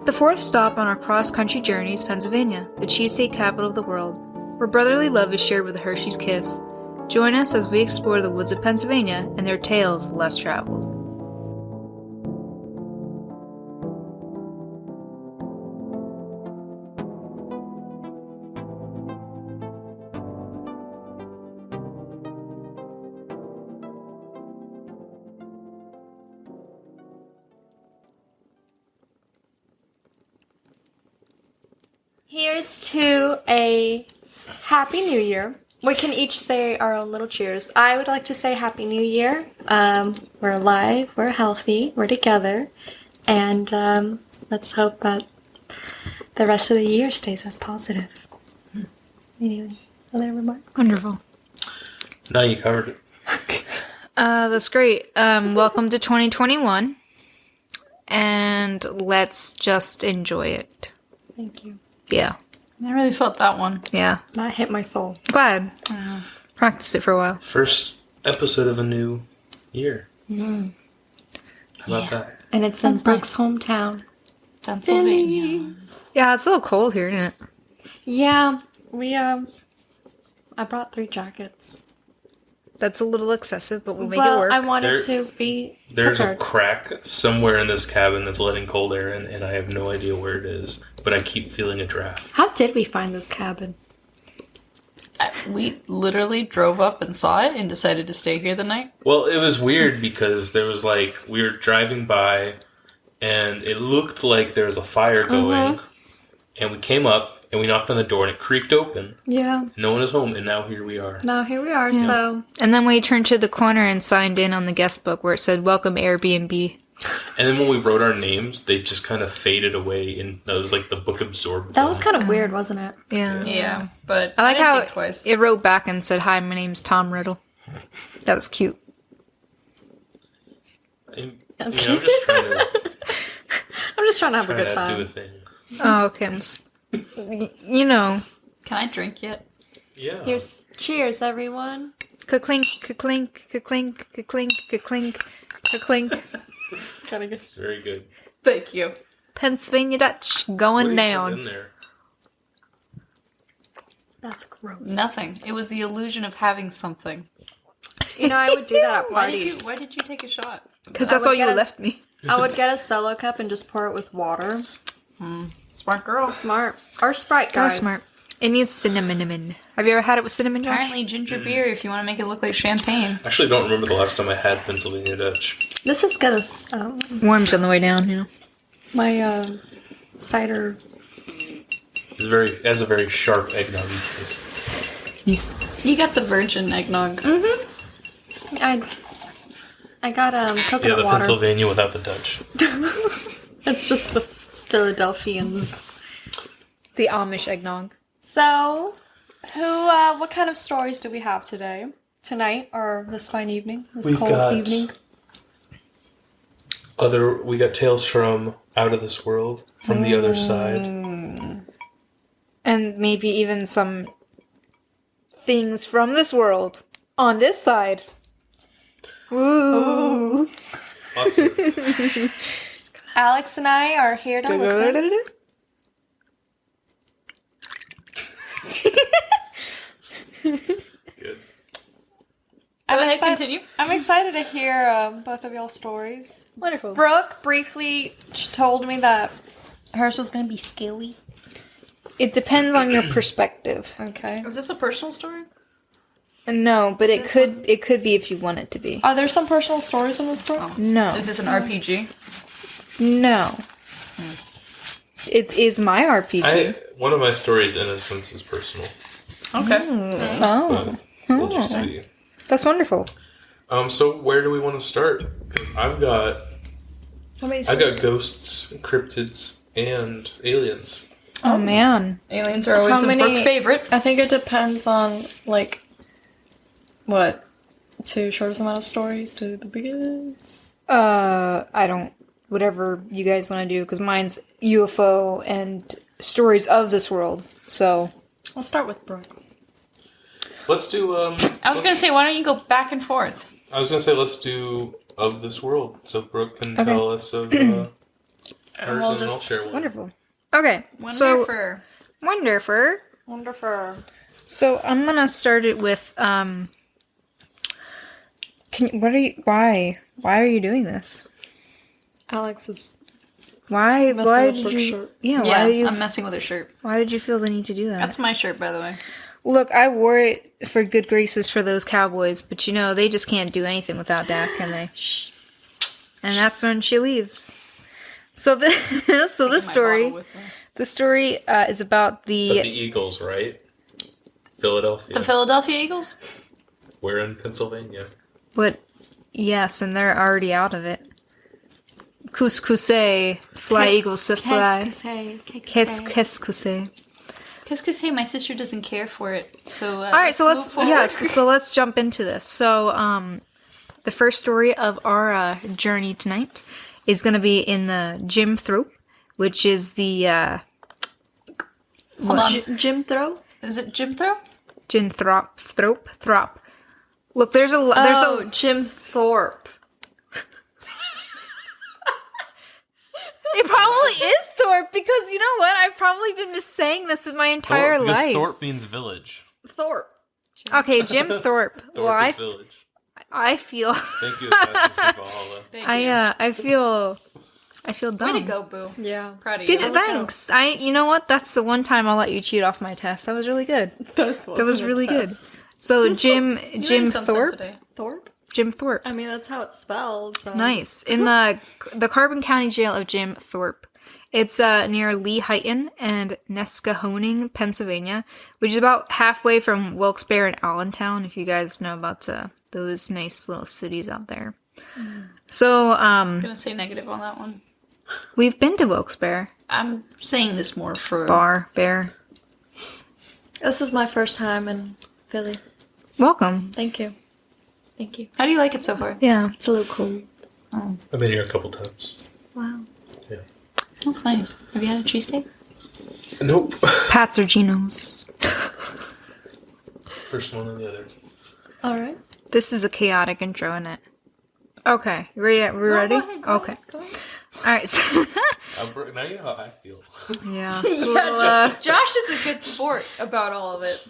The fourth stop on our cross-country journey is Pennsylvania, the cheesesteak capital of the world, where brotherly love is shared with a Hershey's kiss. Join us as we explore the woods of Pennsylvania and their tales less traveled. Here's to a Happy New Year. We can each say our own little cheers. I would like to say Happy New Year. We're alive, we're healthy, we're together, and let's hope that the rest of the year stays as positive. Any other remarks? Wonderful. No, you covered it. That's great. Welcome to 2021, and let's just enjoy it. Thank you. Yeah. I really felt that one. Yeah. That hit my soul. Glad. Practiced it for a while. First episode of a new year. How about that? And it's in That's Brooke's hometown. Pennsylvania. Yeah, it's a little cold here, isn't it? Yeah, I brought 3 jackets. That's a little excessive, but we'll make it Well, work. I wanted to be There's prepared. a crack somewhere in this cabin that's letting cold air in, and I have no idea where it is, but I keep feeling a draft. How did we find this cabin? We literally drove up and saw it and decided to stay here the night. Well, it was weird because there was we were driving by, and it looked like there was a fire going, and we came up, and we knocked on the door, and it creaked open. Yeah. No one is home, and now here we are. Now here we are, so... And then we turned to the corner and signed in on the guest book where it said, "Welcome Airbnb." And then when we wrote our names, they just kind of faded away, and that was like the book absorbed. That was kind of weird, wasn't it? Yeah. Yeah, but I like didn't how think twice. it wrote back and said, "Hi, my name's Tom Riddle." That was cute. I'm just trying to, I'm just trying to have a good do a time. thing. Oh, okay. You know. Can I drink yet? Yeah. Here's cheers, everyone. Ka-clink, ka-clink, ka-clink, ka-clink, ka-clink, ka-clink. Gotta get... Very good. Thank you. Pennsylvania Dutch going What do you put down. in there? That's gross. Nothing. It was the illusion of having something. You know, I would do that at Why parties. did you take a shot? Because I that's would all you get a- left me. I would get a solo cup and just pour it with water. Smart girl. Smart. Or Sprite, That was guys. smart. It needs cinnamon. Have you ever had it with cinnamon, Josh? Apparently ginger beer if you want to make it look like champagne. I actually don't remember the last time I had Pennsylvania Dutch. This is good as Warms on the way down, you know. my cider. It has a very sharp eggnog taste. Yes. You got the virgin eggnog. I got Yeah, coconut the water. Pennsylvania without the Dutch. It's just the Philadelphians. The Amish eggnog. So, what kind of stories do we have tonight, or this fine evening, this We've cold got- evening? We got tales from out of this world, from the other side. And maybe even some things from this world on this side. Woo! Lots of Alex and I are here to listen. good. Go ahead, continue. I'm excited to hear both of y'all's stories. Wonderful. Brooke briefly told me that hers was going to be scary. It depends on your perspective. Okay. Is this a personal story? No, but it could be if you want it to be. Are there some personal stories in this book? No. Is this an RPG? No. It is my RPG. One of my stories, in a sense, is personal. Okay. Oh. We'll just see. That's wonderful. So where do we want to start? Because I've got ghosts, cryptids, and aliens. Oh, man. Aliens are always How a many- Brooke favorite. I think it depends on, like, what? Too short amount of stories to the biggest? I don't... Whatever you guys want to do, because mine's UFO and stories of this world, so... I'll start with Brooke. Let's do, I was going to say, why don't you go back and forth? I was going to say, let's do of this world. So Brooke can Okay. tell us of Hers we'll and I'll just- share one. Wonderful. Okay, so wonderful. Wonderful. So I'm gonna start it with why are you doing this? Alex is Why messing why up did Brooke's you shirt. yeah, Yeah, why did you I'm messing with her shirt. why did you feel the need to do that? That's my shirt, by the way. Look, I wore it for good graces for those Cowboys, but you know, they just can't do anything without Dak, can they? And that's when she leaves. So this My bottle story with me. the story is about But the Eagles, right? Philadelphia. The Philadelphia Eagles? We're in Pennsylvania. But yes, and they're already out of it. Couscous, fly eagles to fly. Qu'est-ce que c'est? Because my sister doesn't care for it. So All right, so move let's forward. so let's jump into this. So the first story of our journey tonight is going to be in the Jim Thrope, which is the Hold on. Jim Throw? Is it Jim Throw? Jim Throp. Look, there's a Jim Thorpe. it probably is Thorpe because you know what? I've probably been missaying this in my entire Thorpe, because life. Thorpe means village. Thorpe. Okay, Jim Thorpe. Thorpe Well, is village. I feel Thank you, Assassin's Creed Valhalla. Thank you. I feel dumb. Way to go, Boo. Yeah. Proud of Good, you. thanks. You know what? That's the one time I'll let you cheat off my test. That was really good. That was really good. So Jim You learned something Thorpe. today. Thorpe? Jim Thorpe. I mean, that's how it's spelled. So Nice. In the Carbon County Jail of Jim Thorpe. It's near Lehighton and Nescahoning, Pennsylvania, which is about halfway from Wilkes-Barre and Allentown, if you guys know about those nice little cities out there. So, I'm going to say negative on that one. we've been to Wilkes-Barre. I'm saying this more for... Bear. This is my first time in Philly. Welcome. Thank you. Thank you. How do you like it so far? Yeah. It's a little cold. I've been here a couple times. Wow. Yeah. That's nice. Have you had a cheesesteak? Nope. Pats or Geno's. First one and the other. All right. This is a chaotic intro, isn't it? Okay. We're ready? Okay. Go ahead. Alright, so Now you know how I feel. yeah. So, Josh is a good sport about all of it.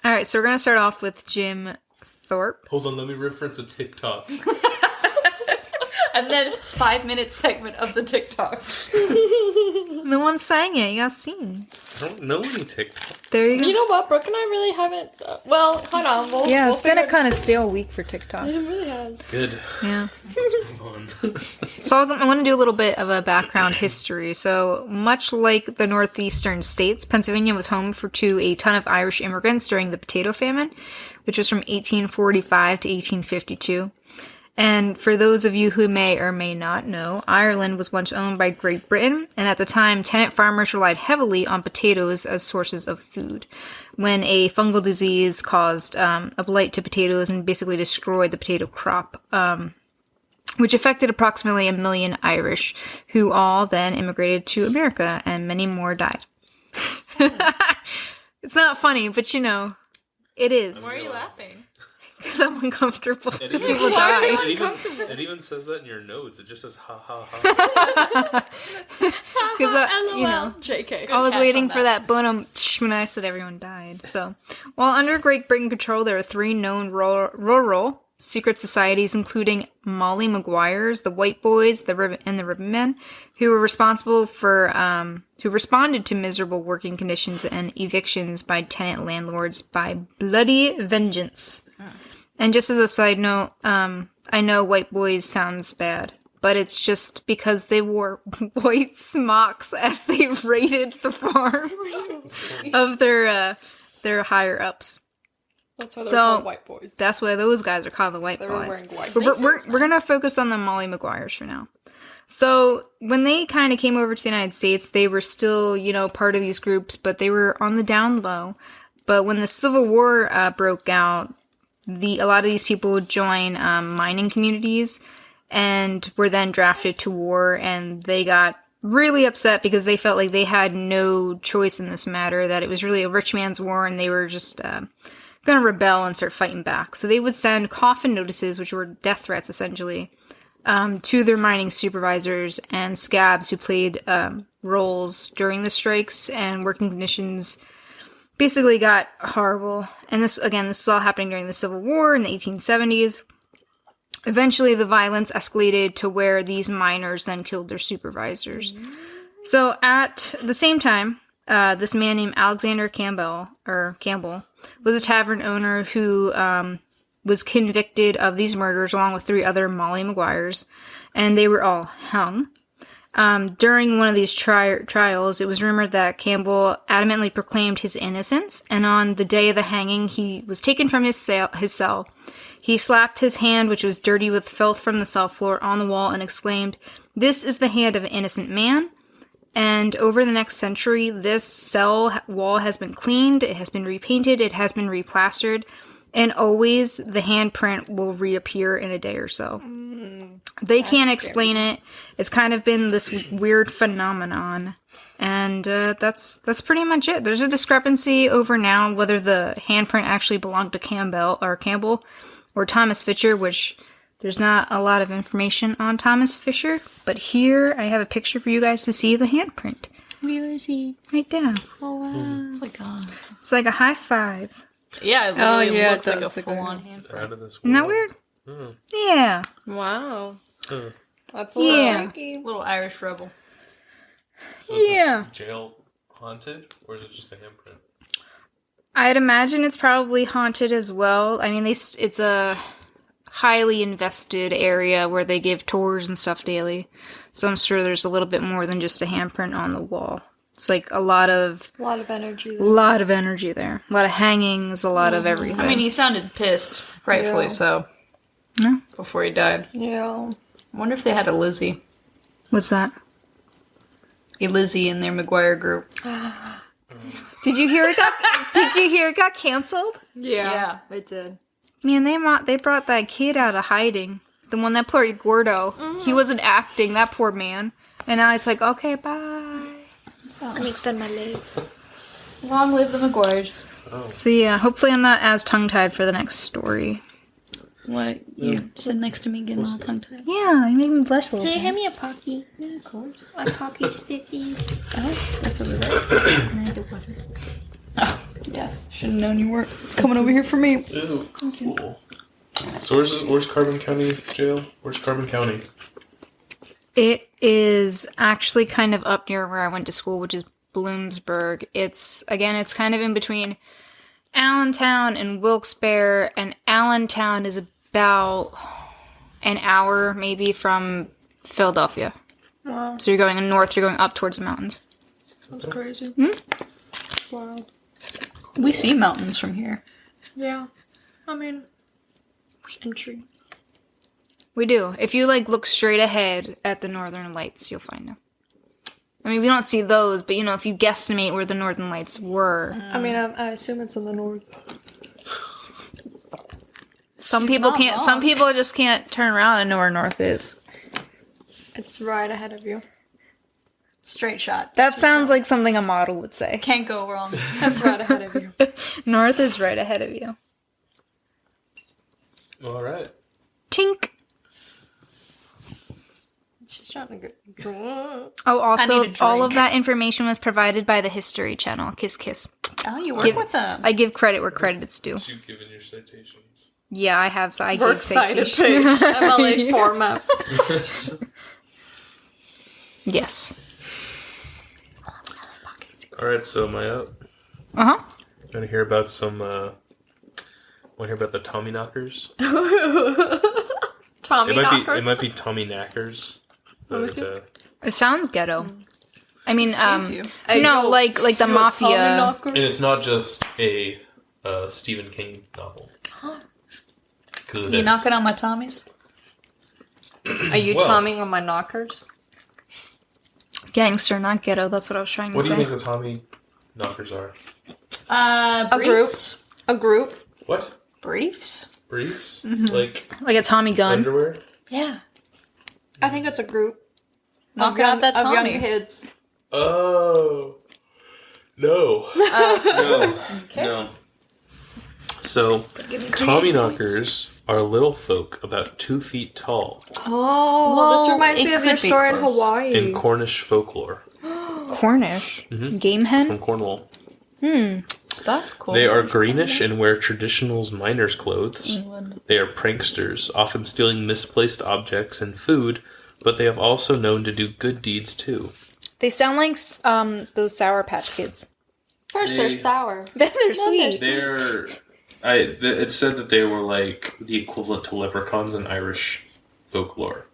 alright, so we're gonna start off with Jim Thorpe. Hold on, let me reference a TikTok. And then 5-minute segment of the TikTok. No one sang it, you got seen. I don't know any TikTok. There you go. You know what? Brooke and I really haven't. Well, hold on. Yeah, we'll it's been a figure kind of stale week for TikTok. It really has. Good. Yeah. Let's move on. So I want to do a little bit of a background history. So much like the northeastern states, Pennsylvania was home to a ton of Irish immigrants during the potato famine, which was from 1845 to 1852. And for those of you who may or may not know, Ireland was once owned by Great Britain, and at the time, tenant farmers relied heavily on potatoes as sources of food. When a fungal disease caused a blight to potatoes and basically destroyed the potato crop, which affected approximately 1 million Irish, who all then immigrated to America, and many more died. It's not funny, but you know, it is. Why are you laughing? Because I'm uncomfortable. Because even- people died. It even says that in your notes. It just says ha ha ha. Because, you know, JK. I was catch waiting on for that bonum when I said everyone died. So, while under Great Britain control, there are 3 known rural secret societies, including Molly Maguire's, the White Boys, and the Ribbonmen, who were responsible for, who responded to miserable working conditions and evictions by tenant landlords by bloody vengeance. And just as a side note, I know White Boys sounds bad, but it's just because they wore white smocks as they raided the farms of their higher ups. That's why they're So, called white boys. That's why those guys are called the White They were Boys. wearing white. But we're gonna focus on the Molly Maguires for now. So when they kind of came over to the United States, they were still, you know, part of these groups, but they were on the down low. But when the Civil War broke out, a lot of these people would join mining communities and were then drafted to war, and they got really upset because they felt like they had no choice in this matter, that it was really a rich man's war, and they were just going to rebel and start fighting back. So they would send coffin notices, which were death threats essentially, to their mining supervisors and scabs who played roles during the strikes, and working conditions basically got horrible. And this is all happening during the Civil War in the 1870s. Eventually, the violence escalated to where these miners then killed their supervisors. So at the same time, this man named Alexander Campbell was a tavern owner who was convicted of these murders along with 3 other Molly Maguires, and they were all hung. During one of these trials, it was rumored that Campbell adamantly proclaimed his innocence, and on the day of the hanging, he was taken from his cell. He slapped his hand, which was dirty with filth from the cell floor, on the wall and exclaimed, "This is the hand of an innocent man." And over the next century, this cell wall has been cleaned, it has been repainted, it has been replastered, and always the handprint will reappear in a day or so. They can't explain it. It's kind of been this weird phenomenon. And that's pretty much it. There's a discrepancy over now whether the handprint actually belonged to Campbell or Thomas Fisher, which there's not a lot of information on Thomas Fisher. But here I have a picture for you guys to see the handprint. Where is he? Right there. Oh, wow. It's like a high five. Yeah, it literally yeah, looks it like a does look full-on like hand. Out of this Isn't that world. weird? Yeah. Wow. Huh. That's Yeah. lucky. Little Irish rebel. So is Yeah. this jail haunted, or is it just a handprint? I'd imagine it's probably haunted as well. I mean, it's a highly invested area where they give tours and stuff daily. So I'm sure there's a little bit more than just a handprint on the wall. It's like a lot of energy there. A lot of hangings, a lot of everything. I mean, he sounded pissed, rightfully Yeah. so. No? Before he died. Yeah. I wonder if they had a Lizzie. What's that? A Lizzie in their McGuire group. Did you hear it got canceled? Yeah, it did. Man, they brought that kid out of hiding. The one that played Gordo. He wasn't acting, that poor man. And now he's like, okay, bye. Let me extend my legs. Long live the McGuires. So yeah, hopefully I'm not as tongue-tied for the next story. What? You sit next to me getting all tongue-tied? Yeah, you make me blush a little Can you bit. hand me a Pocky? Yeah, of course. A Pocky sticky. Oh, that's over there. And I had to water. Oh, yes. Should have known you weren't coming over here for me. Ew, cool. So where's Carbon County Jail? Where's Carbon County? It is actually kind of up near where I went to school, which is Bloomsburg. It's kind of in between Allentown and Wilkes-Barre, and Allentown is about an hour maybe from Philadelphia. Wow, So you're going north, you're going up towards the mountains. that's crazy. Wow. We see mountains from here. Yeah. I mean, entry. We do. If you look straight ahead at the northern lights, you'll find them. I mean, we don't see those, but if you guesstimate where the northern lights were. I mean, I assume it's in the north. Some She's people not can't. wrong. Some people just can't turn around and know where north is. It's right ahead of you. Straight shot. That sounds like something a model would say. Can't go wrong. It's right ahead of you. North is right ahead of you. All right. Tink. She's trying to get. Oh, I also, need a all of drink. that information was provided by the History Channel. Kiss, kiss. Oh, you work with them. I give credit where credit's due. You've given your citations. Yeah, I have. So I Work give cited citations. page. MLA format. Yes. All right, so am I up? Uh huh. Want to hear about some? Want to hear about the Tommy Knockers? Tommy Knocker. It might be Tommy Knackers. Let me see. It sounds ghetto. I mean, Excuse you. no, like the Tommy mafia. Knocker. And it's not just a Stephen King novel. 'Cause it You is. knocking on my Tommies? Are you Well. tomming on my knockers? Gangster, not ghetto. That's what I was trying to What do say. you think the Tommy Knockers are? Briefs. A group. What? Briefs? Briefs? Mm-hmm. Like Like a Tommy gun. underwear? Yeah. I think it's a group. Knocking out that of young Tommy. kids. Oh. No. No. No. So, Tommy Knockers are little folk about 2 feet tall Oh, Well, this reminds it me of could your be store in close. Hawaii. in Cornish folklore Cornish. Game hen? from Cornwall. That's cool. They are greenish and wear traditional miners' clothes. England. They are pranksters, often stealing misplaced objects and food, but they have also known to do good deeds too. They sound like those Sour Patch Kids. First, they're sour. Then they're sweet. It said that they were like the equivalent to leprechauns in Irish folklore.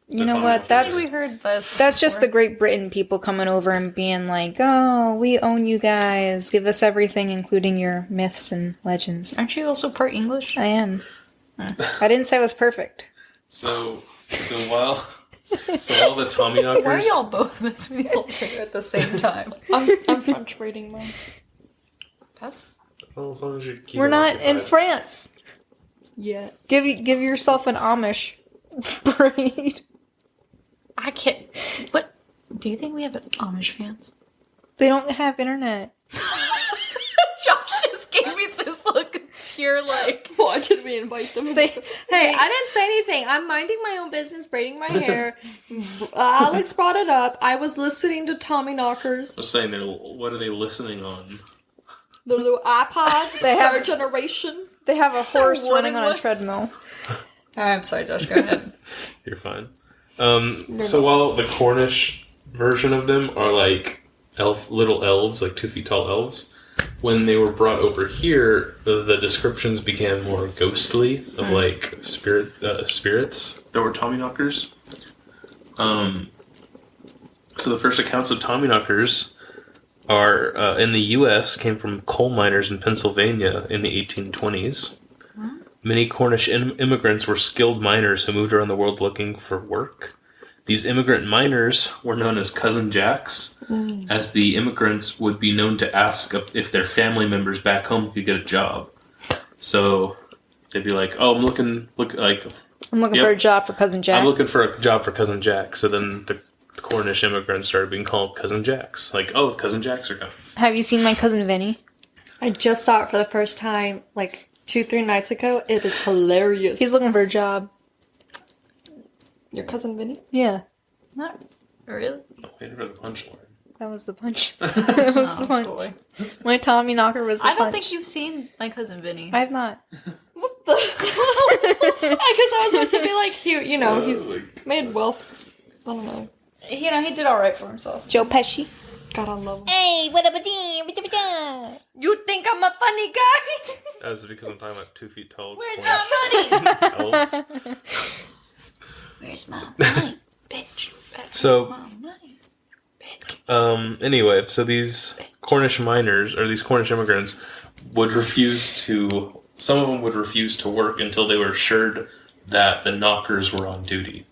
You know what? That's We heard this. just before. the Great Britain people coming over and being like, "Oh, we own you guys. Give us everything, including your myths and legends." Aren't you also part English? I am. I didn't say I was perfect. So while the Tommyknockers... Why are y'all both Miss Wheelchair at the same time? I'm French braiding mine. That's Well, as long as you keep We're it not in occupied. France. Yeah. Give yourself an Amish braid. I can't. What? Do you think we have Amish fans? They don't have internet. Josh just gave me this look of pure like. Why did we invite them? They, Hey, I didn't say anything. I'm minding my own business, braiding my hair. Alex brought it up. I was listening to Tommyknockers. I was saying, what are they listening on? The little iPods. They have- Third generation. they have a horse Wooden running on a ones. treadmill. I'm sorry, Josh. Go ahead. You're fine. So while the Cornish version of them are like little elves, like 2 feet tall elves, when they were brought over here, the descriptions became more ghostly of like spirits that were Tommyknockers. So the first accounts of Tommyknockers are in the U.S. came from coal miners in Pennsylvania in the 1820s. Many Cornish immigrants were skilled miners who moved around the world looking for work. These immigrant miners were known as Cousin Jacks, as the immigrants would be known to ask if their family members back home could get a job. So they'd be like, "Oh, I'm looking for a job for Cousin Jack." I'm looking for a job for Cousin Jack." So then the Cornish immigrants started being called Cousin Jacks. Like, "Oh, Cousin Jacks are coming." Have you seen My Cousin Vinny? I just saw it for the first time, like 2-3 nights ago. It is hilarious. He's looking for a job. Your cousin Vinny? Yeah. Not really. I'm waiting for the punchline. That was the punch. That was the punch. Boy. My Tommy knocker was the I punch. don't think you've seen My Cousin Vinny. I have not. What the? Because I was meant to be like, he's made wealth. I don't know. He did all right for himself. Joe Pesci. God, I love him. Hey, what up a team? You think I'm a funny guy? That's because I'm talking about 2 feet tall. Where's Cornish my money? elves. Where's my money, bitch? So- My money. Anyway, so these Cornish miners, or these Cornish immigrants, some of them would refuse to work until they were assured that the knockers were on duty.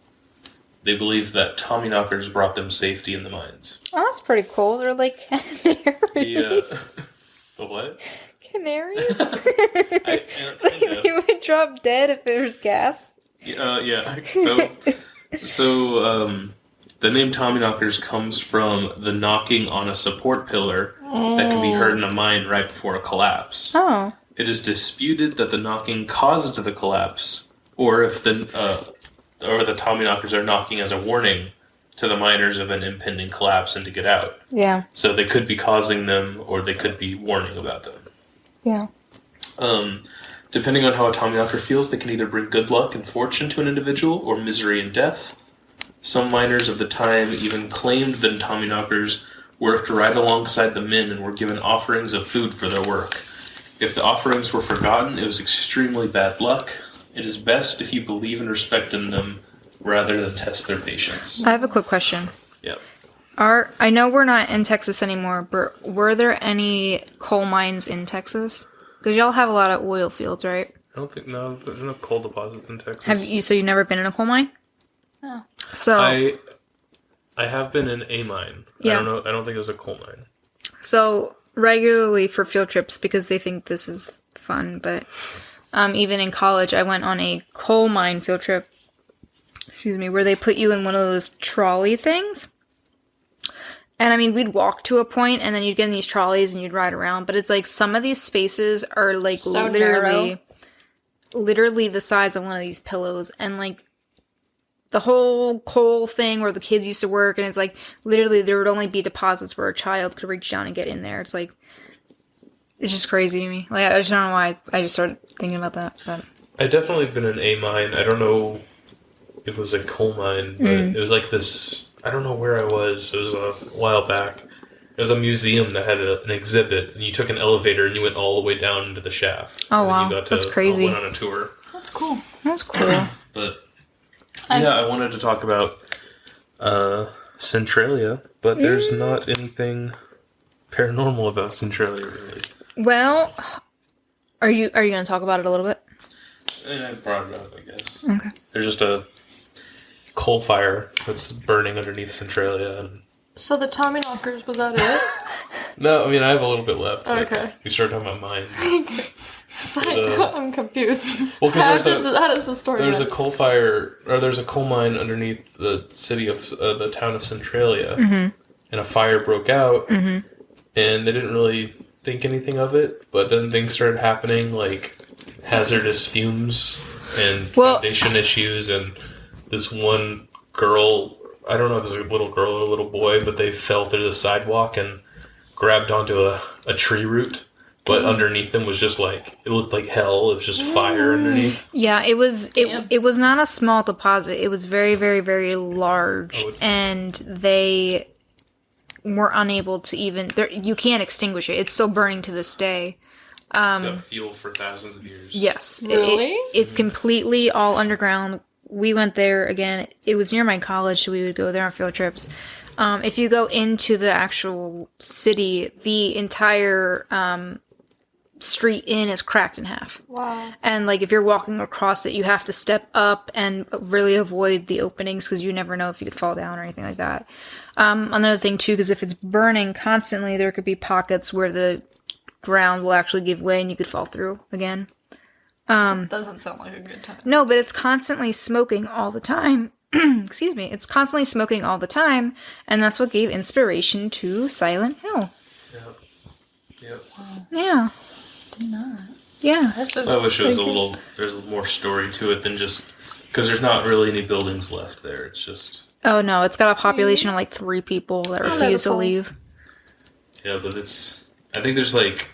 They believed that Tommyknockers brought them safety in the mines. Oh, that's pretty cool. They're like canaries. The what? Canaries? Kind They would drop dead if there's gas. yeah. So the name Tommyknockers comes from the knocking on a support pillar that can be heard in a mine right before a collapse. Oh. It is disputed that the knocking caused the collapse, or if the Tommyknockers are knocking as a warning to the miners of an impending collapse and to get out. Yeah. So they could be causing them, or they could be warning about them. Yeah. Depending on how a Tommyknocker feels, they can either bring good luck and fortune to an individual, or misery and death. Some miners of the time even claimed that Tommyknockers worked right alongside the men and were given offerings of food for their work. If the offerings were forgotten, it was extremely bad luck. It is best if you believe and respect in them rather than test their patience. I have a quick question. Yep. I know we're not in Texas anymore, but were there any coal mines in Texas? Because y'all have a lot of oil fields, right? I don't think, there's no coal deposits in Texas. So you've never been in a coal mine? No. So I have been in a mine. Yeah. I don't think it was a coal mine. So regularly for field trips, because they think this is fun, but even in college, I went on a coal mine field trip, where they put you in one of those trolley things. And I mean, we'd walk to a point and then you'd get in these trolleys and you'd ride around, but it's like some of these spaces are like So literally narrow. literally the size of one of these pillows, and like the whole coal thing where the kids used to work, and it's like literally there would only be deposits where a child could reach down and get in there. It's like, it's just crazy to me. Like, I just don't know why I just started thinking about that. But I definitely been in a mine. I don't know if it was a coal mine, but it was like this. I don't know where I was. It was a while back. It was a museum that had an exhibit, and you took an elevator and you went all the way down into the shaft. Oh, and then wow. you got That's crazy. Went on a tour. That's cool. that's cool. But yeah, I wanted to talk about Centralia, but there's not anything paranormal about Centralia, really. Well, are you going to talk about it a little bit? And I brought it up, I guess. Okay. There's just a coal fire that's burning underneath Centralia. And So the Tommyknockers, was that it? no, I mean, I have a little bit left. but Okay. We started talking about mines. It's like, I'm confused. Well, because How does the story there's a end? coal fire, or there's a coal mine underneath the city of the town of Centralia, and a fire broke out, and they didn't really think anything of it, but then things started happening, like hazardous fumes and foundation issues, and this one girl, I don't know if it was a little girl or a little boy, but they fell through the sidewalk and grabbed onto a tree root. But underneath them was just like, it looked like hell. It was just fire underneath. Yeah, it was it was not a small deposit. It was very, very, very large, and they were unable to even. You can't extinguish it. It's still burning to this day. It's got fuel for thousands of years. Yes, Really? it's completely all underground. We went there again. It was near my college, so we would go there on field trips. If you go into the actual city, the entire street in is cracked in half. Wow. And like if you're walking across it, you have to step up and really avoid the openings because you never know if you could fall down or anything like that. Another thing too, because if it's burning constantly, there could be pockets where the ground will actually give way and you could fall through again. Doesn't sound like a good time. No, but it's constantly smoking all the time. Excuse me. It's constantly smoking all the time, and that's what gave inspiration to Silent Hill. Yep. Yeah. Did not. Yeah. So I wish it was there's more story to it than just, because there's not really any buildings left there. It's just. Oh no, it's got a population of like 3 people that refuse to leave. Yeah, but I think there's like,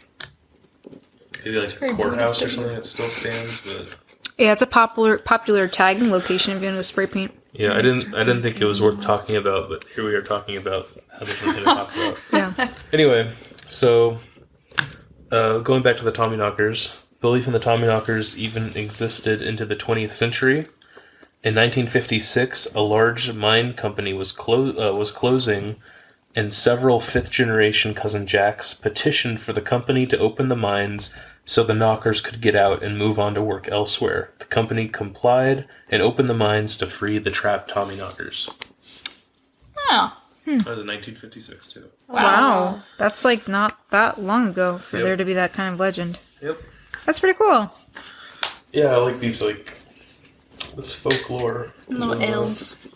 maybe like a courthouse or something that still stands, but. Yeah, it's a popular tagging location if you want to spray paint. Yeah, I didn't think it was worth talking about, but here we are talking about how there's nothing to talk about. Yeah. Anyway, so going back to the Tommyknockers, belief in the Tommyknockers even existed into the 20th century. In 1956, a large mine company was closing, and several fifth-generation Cousin Jacks petitioned for the company to open the mines so the knockers could get out and move on to work elsewhere. The company complied and opened the mines to free the trapped Tommyknockers. Oh. That was in 1956, too. Wow. That's like not that long ago for there to be that kind of legend. Yep. That's pretty cool. Yeah, I like these, this folklore. Little elves.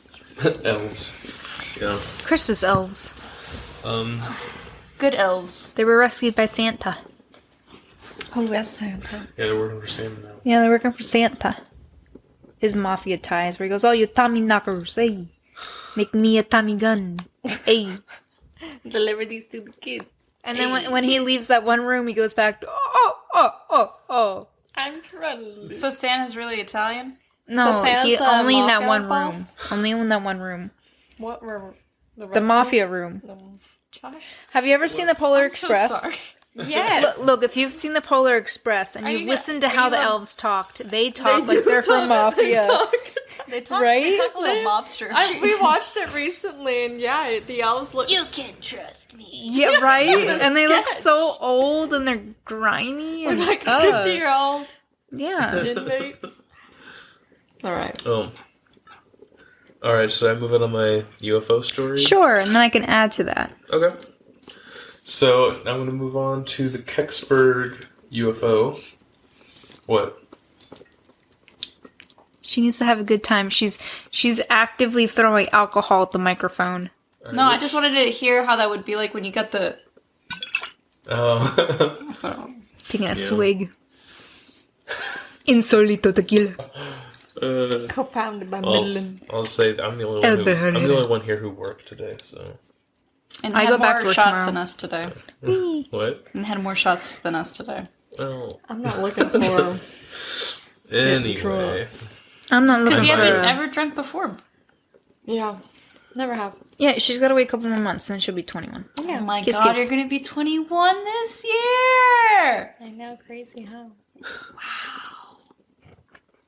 Elves. Yeah. Christmas elves. Good elves. They were rescued by Santa. Oh, that's Santa. Yeah, they're working for Santa now. Yeah, they're working for Santa. His mafia ties where he goes, "Oh, you Tommy knockers, hey. Make me a Tommy gun. Hey." Deliver these to the kids. And then when he leaves that one room, he goes back, oh. I'm friendly. So Santa's really Italian? No, So Santa's he the only in that mafia one boss? room. Only in that one room. What room? The mafia room. Josh? Have you ever seen the Polar Express? So sorry. Yes. Look, if you've seen the Polar Express and you've listened to how the elves talked, they talk like they're from mafia. They talk, Right? They talk a little mobster. We watched it recently, and yeah, the elves look. You can trust me. Yeah, right? And they look sketch. so old and they're grimy and like ugh. 50-year-old Yeah. inmates. All right. Alright, so I move on to my UFO story? Sure, and then I can add to that. Okay. So, I'm going to move on to the Kecksburg UFO. What? She needs to have a good time. She's actively throwing alcohol at the microphone. No, I just wanted to hear how that would be like when you got the... Oh. Taking a swig. Insolito tequila. Co-founded by Well, Midland. I'll say I'm the only one here who worked today. So And I had go back to more work shots tomorrow. than us today. what? And had more shots than us today. Well, I'm not looking for. anyway. I'm not looking Because you for haven't a... ever drunk before. Yeah, never have. Yeah, she's got to wait a couple more months, and then she'll be 21. Yeah, Oh my Kiss, god, kiss. you're going to be 21 this year! I know, crazy, huh?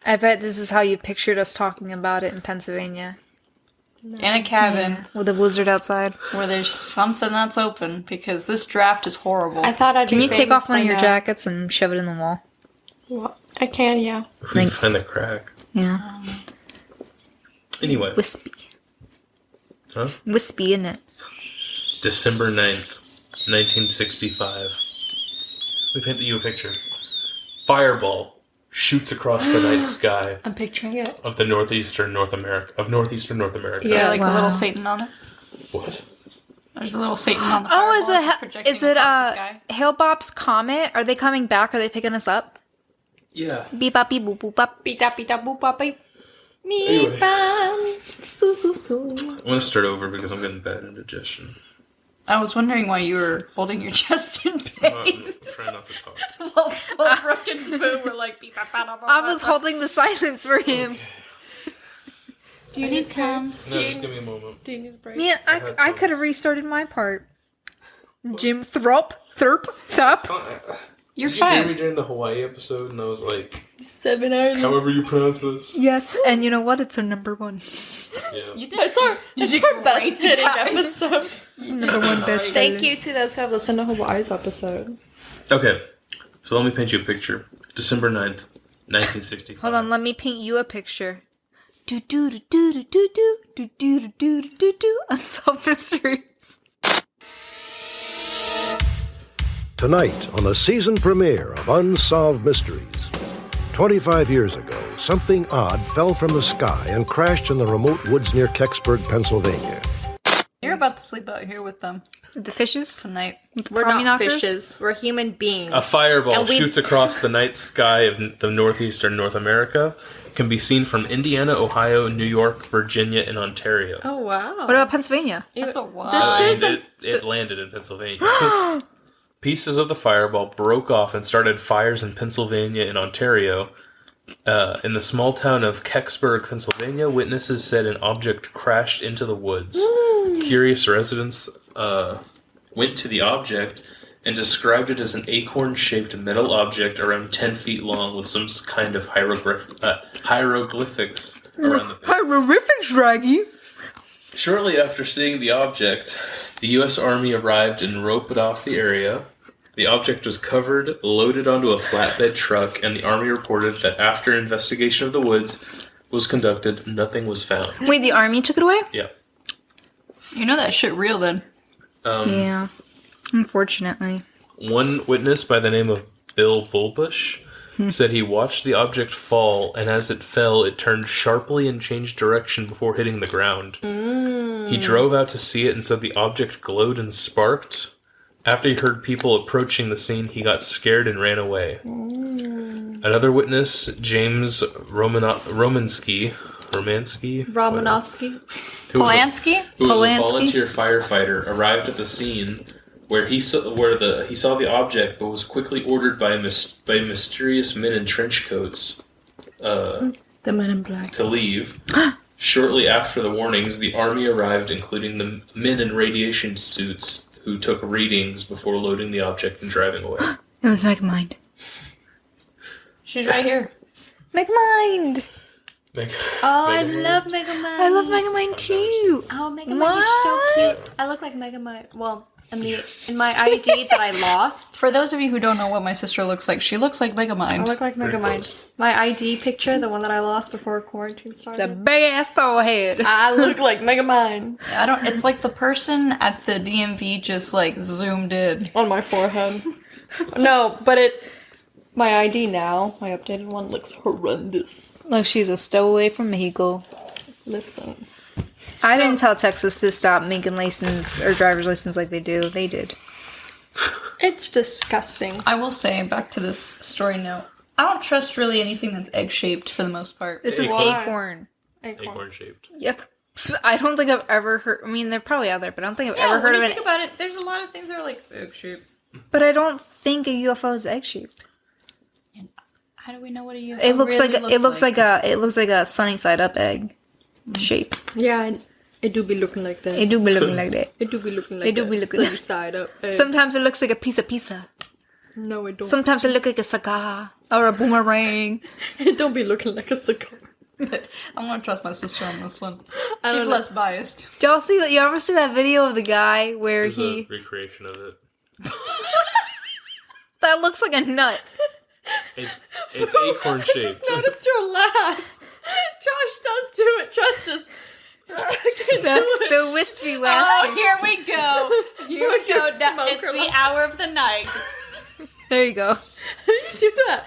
I bet this is how you pictured us talking about it in Pennsylvania. In a cabin Yeah, with a blizzard outside. where there's something that's open because this draft is horrible. I thought I'd. Can be you take famous off one of by your now. jackets and shove it in the wall? Well, I can, yeah. If we can Thanks. find the crack. Yeah. Anyway. Wispy. Huh? Wispy, isn't it? December 9th, 1965. We paint you a picture. Fireball shoots across the night sky I'm picturing it. of northeastern North America. Yeah, like a Wow. little Satan on it. What? There's a little Satan on the Oh, fireball is as it's it projecting is it across the sky. Hale-Bopp's comet? Are they coming back? Are they picking us up? Yeah. Beep bop beep boop boop bop. Beep da beep da boop bop beep. Me Anyway. bam. Su su su. I'm going to start over because I'm getting bad indigestion. I was wondering why you were holding your chest in I'm pain. trying not to talk. While Brooke and Boo were like, beep, bop, bop, bop, I bop, was bop. holding the silence for him. Do you need Tums? No, just give me a moment. Do you need a break? Man, had I could have restarted my part. Jim Thrup. You're Did you hear me fine. during the Hawaii episode? And I was like, 7 hours. however you pronounce this. Yes, and you know what? It's our number one. Yeah. You did. It's our best great, hitting guys. episode. Number one best. Thank you to those who have listened to Hawaii's episode. Okay, so let me paint you a picture. December 9th, 1965. Hold on, let me paint you a picture. Do do do do do do do do do do do do do. Unsolved mysteries. Tonight on the season premiere of Unsolved Mysteries. 25 years ago, something odd fell from the sky and crashed in the remote woods near Kecksburg, Pennsylvania. You're about to sleep out here with them With the fishes. tonight. We're Tommy not knockers? fishes. We're human beings. A fireball And we- shoots across the night sky of the northeastern North America. Can be seen from Indiana, Ohio, New York, Virginia, and Ontario. Oh, wow. What about Pennsylvania? That's a lot. This is And it landed in Pennsylvania. Pieces of the fireball broke off and started fires in Pennsylvania and Ontario. In the small town of Kecksburg, Pennsylvania, witnesses said an object crashed into the woods. Curious residents went to the object and described it as an acorn-shaped metal object around 10 feet long with some kind of hieroglyphics around the base. Hieroglyphics, Draggy. Shortly after seeing the object, the U.S. Army arrived and roped off the area. The object was covered, loaded onto a flatbed truck, and the Army reported that after investigation of the woods was conducted, nothing was found. Wait, the army took it away? Yeah. You know that shit real then. Yeah. Unfortunately. One witness by the name of Bill Bulbush said he watched the object fall, and as it fell, it turned sharply and changed direction before hitting the ground. He drove out to see it and said the object glowed and sparked. After he heard people approaching the scene, he got scared and ran away. Another witness, James Romansky, Romanowski. who was a- Polanski? who was a Polanski? volunteer firefighter, arrived at the scene where he saw the object, but was quickly ordered by mysterious men in trench coats The Men in Black. to leave. Shortly after the warnings, the army arrived, including the men in radiation suits who took readings before loading the object and driving away. It was Megamind. She's right here. Megamind! Oh, I love Megamind. I love Megamind too. Oh, Megamind is so cute. I look like Megamind. Well, in my ID that I lost, For those of you who don't know what my sister looks like, she looks like I Megamind. look like Very Megamind. close. My ID picture, the one that I lost before quarantine It's a started. big ass head. I look like Megamind I don't. It's like the person at the DMV just like zoomed in. on my forehead. No, but my ID now, my updated one, looks horrendous. Look, she's a stowaway from Mexico. Listen. I didn't tell Texas to stop making license or driver's license like they do. They did. It's disgusting. I will say, back to this story note, I don't trust really anything that's egg-shaped for the most part. This is Why? acorn. Acorn shaped. Yep. I don't think I've ever heard. I mean, they're probably out there, but I don't think I've ever heard of Think it. about it, there's a lot of things that are like egg-shaped. But I don't think a UFO is egg shaped. How do we know what a UFO It looks really like it looks like a sunny side up egg shape. Yeah, it do be looking like that. It do be looking like that. It do be looking like It do be looking sunny like- side up. Sometimes it looks like a piece of pizza. No, it don't. Sometimes it looks like a cigar or a boomerang. It don't be looking like a cigar. I'm gonna trust my sister on this one. I She's don't less biased. Do y'all see that? You ever see that video of the guy where There's he a recreation of it. that looks like a nut? It's acorn I shaped. just noticed your laugh. Josh does do it justice. The wispy Oh, waspy. here we go. Here we Your go. smoker It's the laugh. hour of the night. There you go. How do you do that?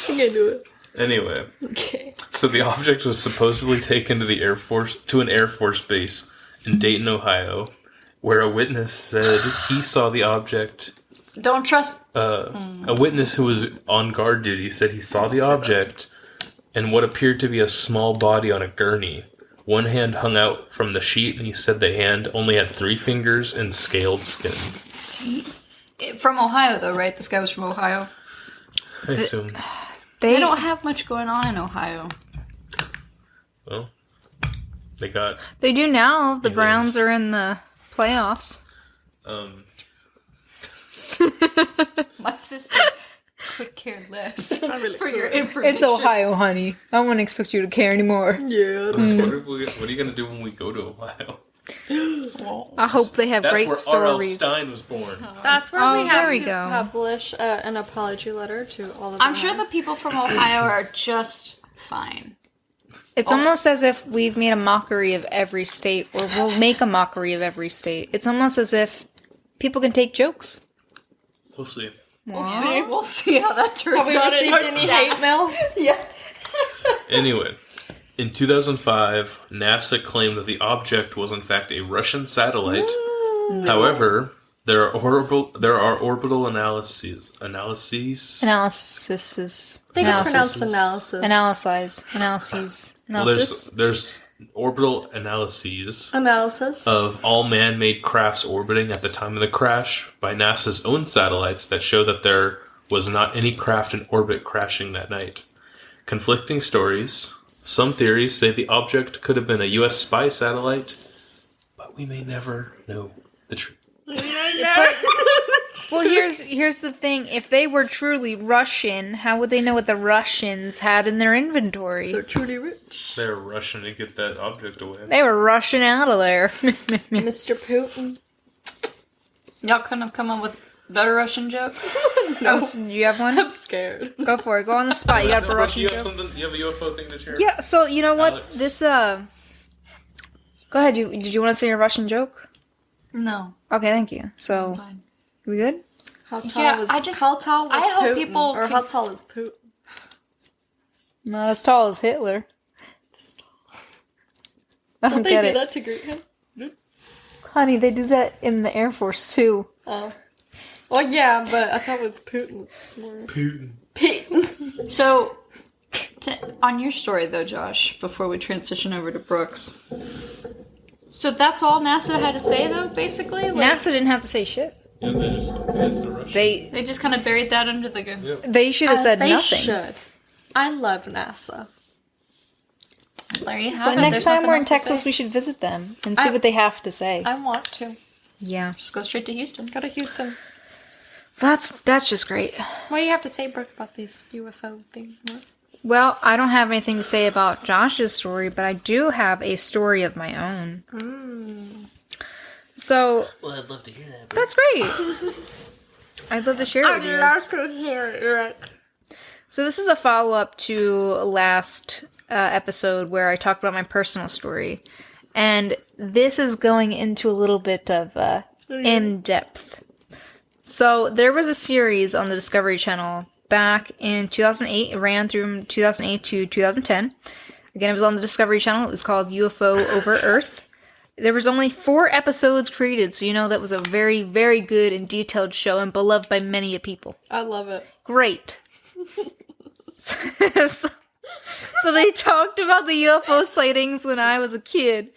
I'm gonna do it. Anyway, Okay. so the object was supposedly taken to the Air Force to an Air Force base in Dayton, Ohio, where a witness said he saw the object. Don't trust. A witness who was on guard duty said he saw the object and what appeared to be a small body on a gurney. One hand hung out from the sheet, and he said the hand only had 3 fingers and scaled skin. From Ohio, though, right? This guy was from Ohio. I assume. They don't have much going on in Ohio. Well, they got They do now. The Aliens. Browns are in the playoffs. My sister could care less for your information. It's Ohio, honey. I wouldn't expect you to care anymore. Yeah. What are you gonna do when we go to Ohio? I hope they have That's great where R.L. stories. Stein was born. That's where Oh, we have there we to go. publish an apology letter to all of I'm them. sure the people from Ohio are just fine. It's almost as if we've made a mockery of every state, or we'll make a mockery of every state. It's almost as if people can take jokes. We'll see. We'll see how that turns Have we out. received any hate mail? Yeah. Anyway, in 2005, NASA claimed that the object was in fact a Russian satellite. However, there are orbital analyses. Analysis. I think it's pronounced analysis. Analyses. Well, there's orbital analyses Analysis. of all man-made crafts orbiting at the time of the crash by NASA's own satellites that show that there was not any craft in orbit crashing that night. Conflicting stories. Some theories say the object could have been a U.S. spy satellite, but we may never know the truth. Well, here's the thing. If they were truly Russian, how would they know what the Russians had in their inventory? They're truly rich. They're rushing to get that object away. They were rushing out of there. Mr. Putin. Y'all couldn't have come up with better Russian jokes? Oh, so you have one? I'm scared. Go for it. Go on the spot. You got a Brooke, Russian you have joke? something? You have a UFO thing to share? Yeah. So you know what? Alex. This Go ahead. Did you want to say a Russian joke? No. Okay, thank you. So Fine. we good? How tall Yeah, was, I how tall was I hope Putin? people Or can- how tall is Putin? Not as tall as Hitler. I don't They get do it, that to greet him? honey. They do that in the Air Force too. Oh. Well, yeah, but I thought with Putin it's more... Putin. So, on your story, though, Josh, before we transition over to Brooks. So that's all NASA had to say, though, basically? NASA didn't have to say shit. Yeah, it's a Russian. They just kind of buried that under the... they should have As said they nothing. should. I love NASA. There you have But it. next There's time nothing we're in else to Texas, say. we should visit them and see I- what they have to say. I want to. Yeah, Just go straight to Houston. Go to Houston. that's just great. What do you have to say, Brooke, about this UFO thing? What? Well, I don't have anything to say about Josh's story, but I do have a story of my own. So Well, I'd love to hear that. that's great. I'd love to share it with you guys. to hear it, Rick. So this is a follow-up to last episode where I talked about my personal story. And this is going into a little bit of in-depth. So there was a series on the Discovery Channel back in 2008. It ran from 2008 to 2010. Again, it was on the Discovery Channel. It was called UFO Over Earth. There was only 4 episodes created, so that was a very, very good and detailed show and beloved by many a people. I love it. Great. So they talked about the UFO sightings when I was a kid.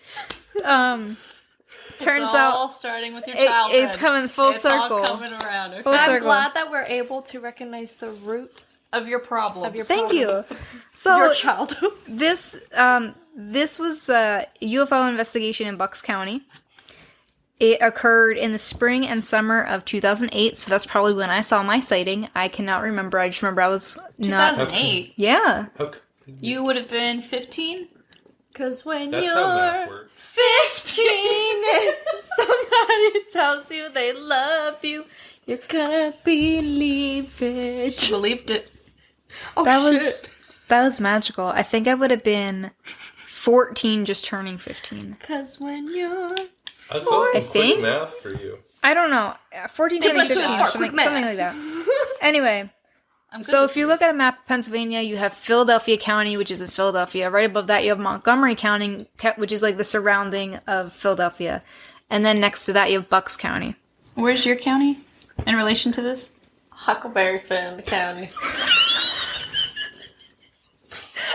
Turns It's all starting with your childhood. it's coming full circle. All coming around. Okay? Full I'm circle. glad that we're able to recognize the root Of your problem. of your Thank you. problems. So Your childhood. this was a UFO investigation in Bucks County. It occurred in the spring and summer of 2008, so that's probably when I saw my sighting. I cannot remember. I just remember I was not... 2008. Yeah. Okay. You would have been 15? Because when That's how math you're works. 15 and somebody tells you they love you, you're gonna believe it. She believed it. Oh, That shit. was magical. I think I would have been 14 just turning 15. Because when you're... That's also I quick think- math for you. I don't know. 14 turning 2 + 2 is 15 4, or something, quick math. something like that. Anyway, I'm so good if you look at a map of Pennsylvania, you have Philadelphia County, which is in Philadelphia. Right above that, you have Montgomery County, which is like the surrounding of Philadelphia. And then next to that, you have Bucks County. Where's your county in relation to this? Huckleberry Finn County.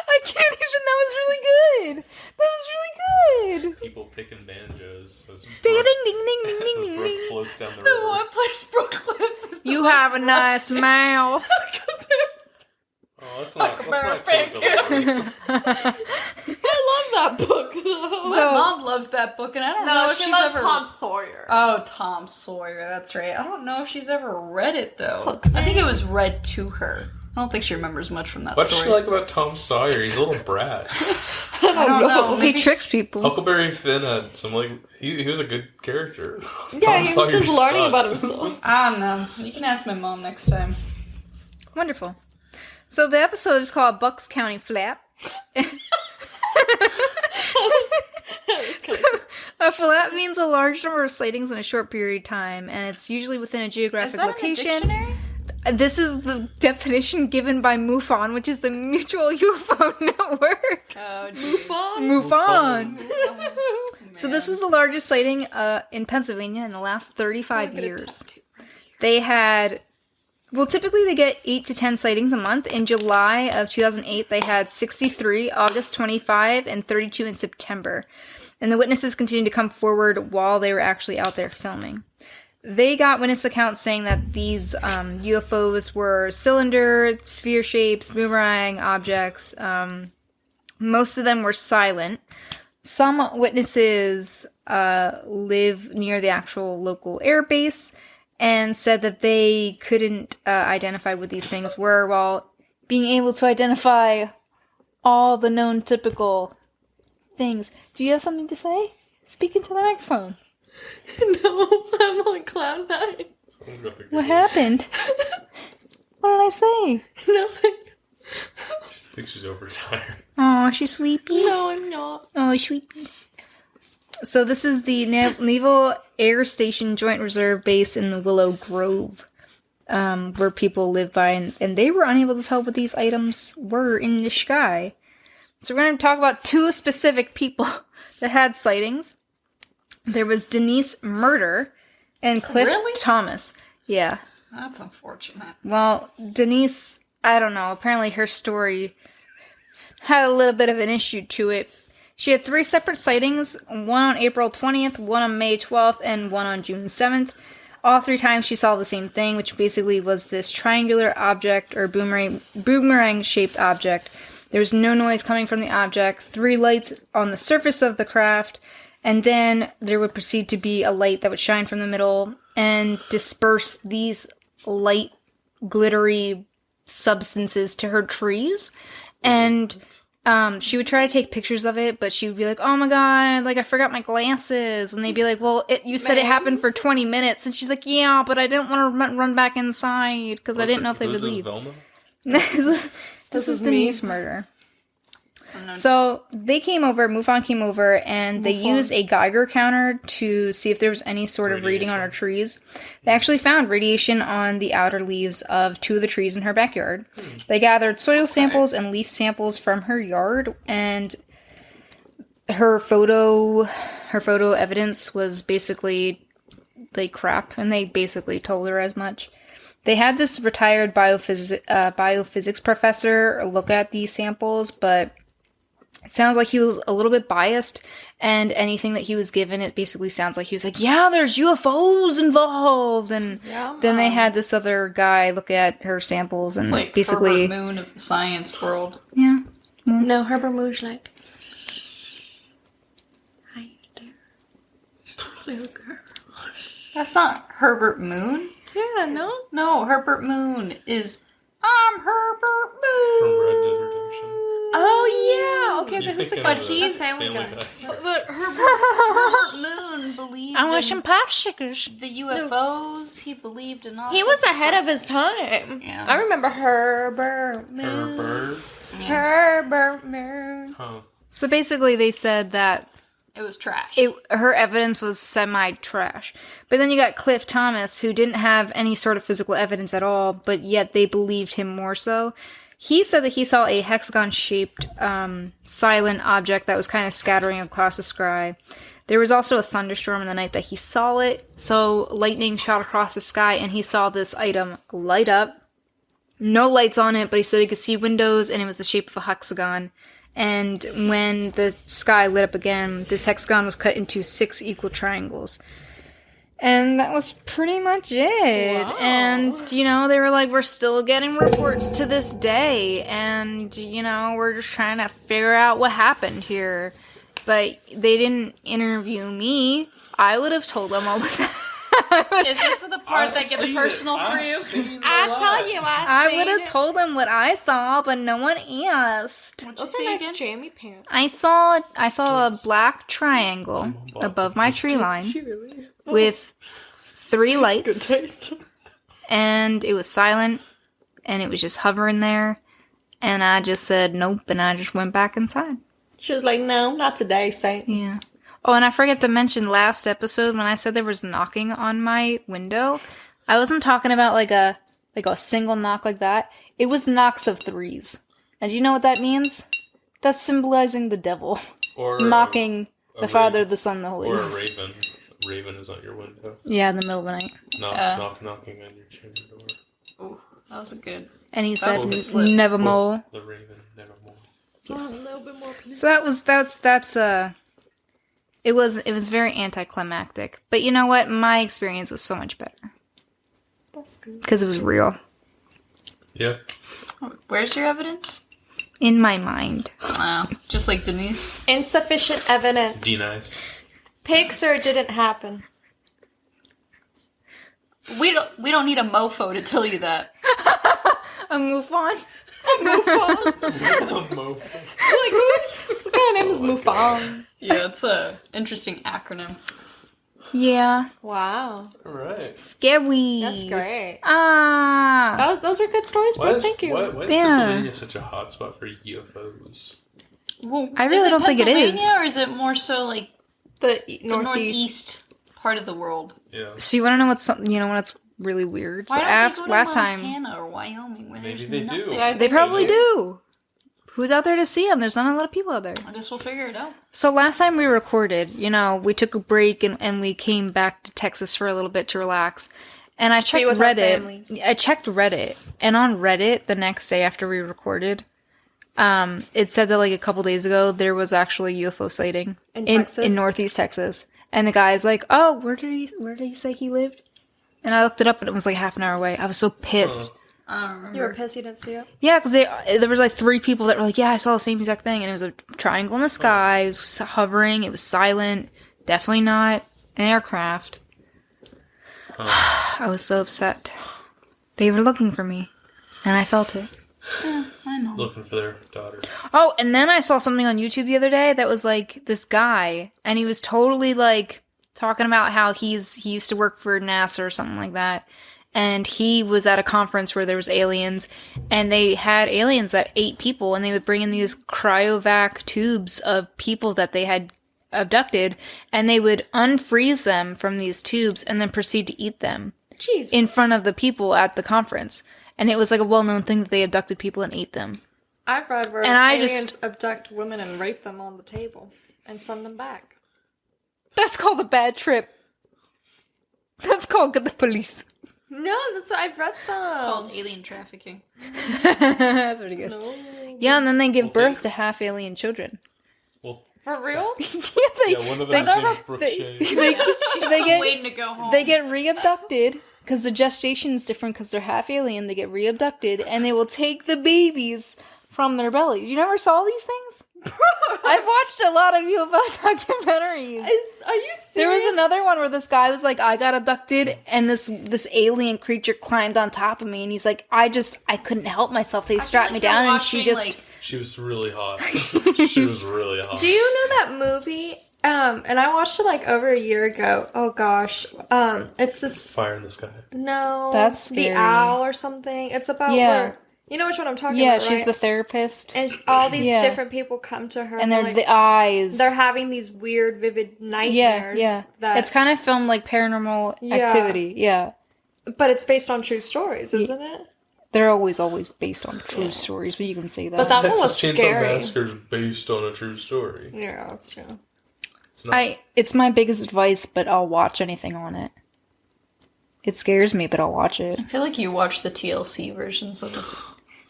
I can't even. That was really good. That was really good. People picking banjos as Ding ding Brooke, ding ding ding as ding ding Brooke ding. floats down the The river. one place Brooke lives is the You have a nice mouth. Oh, let's not Huckleberry quote the I love that book, though. My mom loves that book, and I don't know No, if she she's loves ever. Tom Sawyer. Oh, Tom Sawyer. That's right. I don't know if she's ever read it though. I think it was read to her. I don't think she remembers much from that What does story. she like about Tom Sawyer? He's a little brat. I don't know. He Maybe tricks people. Huckleberry Finn had some he was a good character. Yeah, he was just learning about himself. I don't know. You can ask my mom next time. Wonderful. So the episode is called Bucks County Flap. A flap means a large number of sightings in a short period of time, and it's usually within a geographic location. dictionary? This is the definition given by MUFON, which is the Mutual UFO Network. Oh, geez. MUFON. So this was the largest sighting in Pennsylvania in the last 35 years. They had... Well, typically they get 8 to 10 sightings a month. In July of 2008, they had 63, August 25, and 32 in September. And the witnesses continued to come forward while they were actually out there filming. They got witness accounts saying that these UFOs were cylinder, sphere shapes, boomerang objects. Most of them were silent. Some witnesses live near the actual local air base and said that they couldn't identify what these things were while being able to identify all the known typical things. Do you have something to say? Speak into the microphone. No, I'm on cloud 9. Someone's got the What giggles. happened? What did I say? Nothing. I think she's overtired. Oh, she's sleepy. No, I'm not. Oh, sleepy. So this is the Naval Air Station Joint Reserve Base in the Willow Grove, where people live by, and they were unable to tell what these items were in the sky. So we're going to talk about 2 specific people that had sightings. There was Denise Murder and Cliff Really? Thomas. Yeah. That's unfortunate. Well, Denise, I don't know. Apparently her story had a little bit of an issue to it. She had 3 separate sightings, one on April 20th, one on May 12th, and one on June 7th. All 3 times she saw the same thing, which basically was this triangular object or boomerang-shaped object. There was no noise coming from the object, 3 lights on the surface of the craft, and then there would proceed to be a light that would shine from the middle and disperse these light, glittery substances to her trees. And she would try to take pictures of it, but she would be like, oh my god, like I forgot my glasses. And they'd be like, well, you said it happened for 20 minutes. And she's like, yeah, but I didn't want to run back inside because I didn't know if they would leave. Velma? This is me. Denise Murder. So they came over, MUFON came over, and they used a Geiger counter to see if there was any sort of reading on her trees. They actually found radiation on the outer leaves of 2 of the trees in her backyard. They gathered soil samples and leaf samples from her yard, and her photo evidence was basically like crap, and they basically told her as much. They had this retired biophysics professor look at these samples, but it sounds like he was a little bit biased, and anything that he was given, it basically sounds like he was like, yeah, there's UFOs involved, and then they had this other guy look at her samples, and It's like basically... Herbert Moon of the science world. Yeah. No, Herbert Moore's like, hi there, little girl. That's not Herbert Moon. Yeah, no? No, Herbert Moon is I'm Herbert From Moon. Red Dead Redemption. Oh, yeah. Okay, You're but who's the thinking but of he's Family Family Guy. Guy. But Herbert Moon believed I want in some popsicles. the UFOs. He believed in all. He was sorts ahead of his time. Yeah. I remember Herbert Moon. Herbert. Herbert Moon. Huh. So basically they said that It was trash. her evidence was semi-trash. But then you got Cliff Thomas, who didn't have any sort of physical evidence at all, but yet they believed him more so. He said that he saw a hexagon-shaped silent object that was kind of scattering across the sky. There was also a thunderstorm in the night that he saw it, so lightning shot across the sky, and he saw this item light up. No lights on it, but he said he could see windows, and it was the shape of a hexagon. And when the sky lit up again, this hexagon was cut into 6 equal triangles. And that was pretty much it. Wow. And, you know, they were like, we're still getting reports to this day. And, you know, we're just trying to figure out what happened here. But they didn't interview me. I would have told them what was Is this the part that gets personal for you? I tell you, I would have told them what I saw, but no one asked. What'd you Those are say nice again? jammy pants. I saw a black triangle above my tree line with 3 lights, taste. and it was silent, and it was just hovering there, and I just said nope, and I just went back inside. She was like, no, not today, Saint. Yeah. Oh, and I forgot to mention last episode when I said there was knocking on my window, I wasn't talking about like a single knock like that. It was knocks of 3s. And do you know what that means? That's symbolizing the devil. Or Mocking a the Father, raven. the Son, the Holy Or a Ghost. raven. Raven is at your window. Yeah, in the middle of the night. Knocking on your chamber door. Oh, that was a good. And he That said, was a slip. nevermore. The raven, nevermore. Yes. A little bit more peace. So it was very anticlimactic. But you know what? My experience was so much better. That's good. Because it was real. Yeah. Where's your evidence? In my mind. Wow, just like Denise. Insufficient evidence. D-nice. Pixar didn't happen. We don't need a mofo to tell you that. A Mufon? Mofo. What kind of name is Mufang? Yeah, it's a interesting acronym. Yeah. Wow. Alright. Scary. That's great. Ah. Those are good stories, Why bro. is, Thank you. why is Yeah. Pennsylvania such a hotspot for UFOs? Well, I really is it don't think it is. Pennsylvania, or is it more so like The the northeast. part of the world? Yeah. So you want to know what's what's really weird? Why So don't they go to last time Montana or Wyoming? Where Maybe there's they do. nothing? Yeah, they probably do. Who's out there to see them? There's not a lot of people out there. I guess we'll figure it out. So last time we recorded, we took a break and we came back to Texas for a little bit to relax. And I checked with our Reddit. families. I checked Reddit, and on Reddit the next day after we recorded, it said that like a couple days ago there was actually a UFO sighting In Texas? in Northeast Texas. And the guy's like, "Oh, where did he say he lived?" And I looked it up, and it was like half an hour away. I was so pissed. I don't remember. You were pissed you didn't see it? Yeah, because there was like 3 people that were like, "Yeah, I saw the same exact thing," and it was a triangle in the sky. It was hovering. It was silent. Definitely not an aircraft. I was so upset. They were looking for me, and I felt it. I know. Looking for their daughter. Oh, and then I saw something on YouTube the other day that was like this guy, and he was totally like talking about how he used to work for NASA or something like that. And he was at a conference where there was aliens, and they had aliens that ate people, and they would bring in these cryovac tubes of people that they had abducted, and they would unfreeze them from these tubes and then proceed to eat them Jeez. in front of the people at the conference. And it was like a well-known thing that they abducted people and ate them. I've read where And I aliens just- abduct women and rape them on the table. and send them back. That's called a bad trip. That's called get the police. No, that's what I've read some. It's called alien trafficking. That's pretty good. No. Yeah, and then they give Well, birth to half alien children. Well, For real? yeah, one of them's named Brooke Shea. She's They still get- waiting to go home. They get re-abducted because the gestation's different because they're half alien. They get re-abducted and they will take the babies from their bellies. You never saw these things? I've watched a lot of UFO documentaries. Are you serious? There was another one where this guy was like, I got abducted and this alien creature climbed on top of me and he's like, I couldn't help myself. They strapped me down and she just... She was really hot. She was really hot. Do you know that movie? And I watched it like over a year ago. Oh gosh. It's this... Fire in the Sky. No. That's scary. The Owl or something. It's about where... You know which one I'm talking Yeah, about, she's right? the therapist. And all these Yeah. different people come to her. And they're like, the eyes. they're having these weird, vivid nightmares. Yeah. That, It's kind of filmed like Paranormal Activity. Yeah. but it's based on true stories, isn't it? They're always based on true stories, but you can say that. But that one was Texas Chainsaw scary. Massacre is based on a true story. Yeah, that's true. It's not. It's my biggest advice, but I'll watch anything on it. It scares me, but I'll watch it. I feel like you watch the TLC versions of it.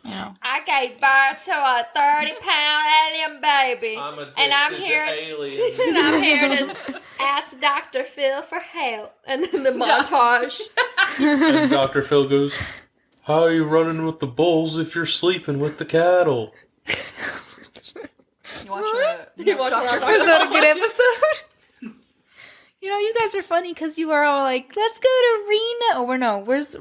You know. I gave birth to a 30-pound alien baby. And I'm here to ask Dr. Phil for help. And then the montage. And Dr. Phil goes, how are you running with the bulls if you're sleeping with the cattle? You watch the You watch Was that a good episode? You know, you guys are funny because you are all like, let's go to Reno. Oh, where's,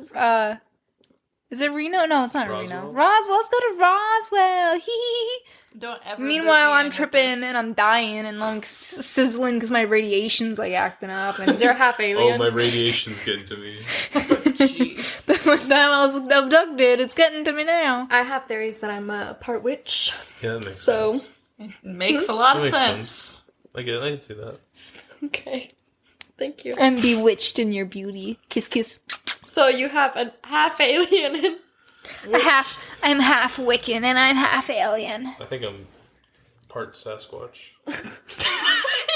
is it Reno? No, it's not Roswell? Reno. Roswell, let's go to Roswell. Hee hee hee. Don't ever. Meanwhile, loop me I'm in tripping with this. and I'm dying and I'm like sizzling because my radiation's like acting up. And Is there a half Oh, alien? my radiation's getting to me. Jeez. the one time I was abducted, it's getting to me now. I have theories that I'm a part witch. Yeah, that makes So- sense. Makes a lot of That makes sense. I can see that. Okay. Thank you. I'm bewitched in your beauty. Kiss, kiss. So you have a half alien and I'm half Wiccan and I'm half alien. I think I'm part Sasquatch.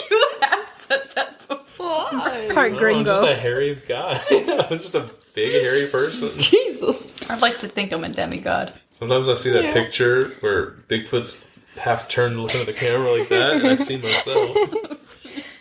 You have said that before. Part No, I'm gringo. just a hairy guy. I'm just a big hairy person. Jesus. I'd like to think I'm a demigod. Sometimes I see that Yeah. picture where Bigfoot's half turned looking at the camera like that, and I see myself.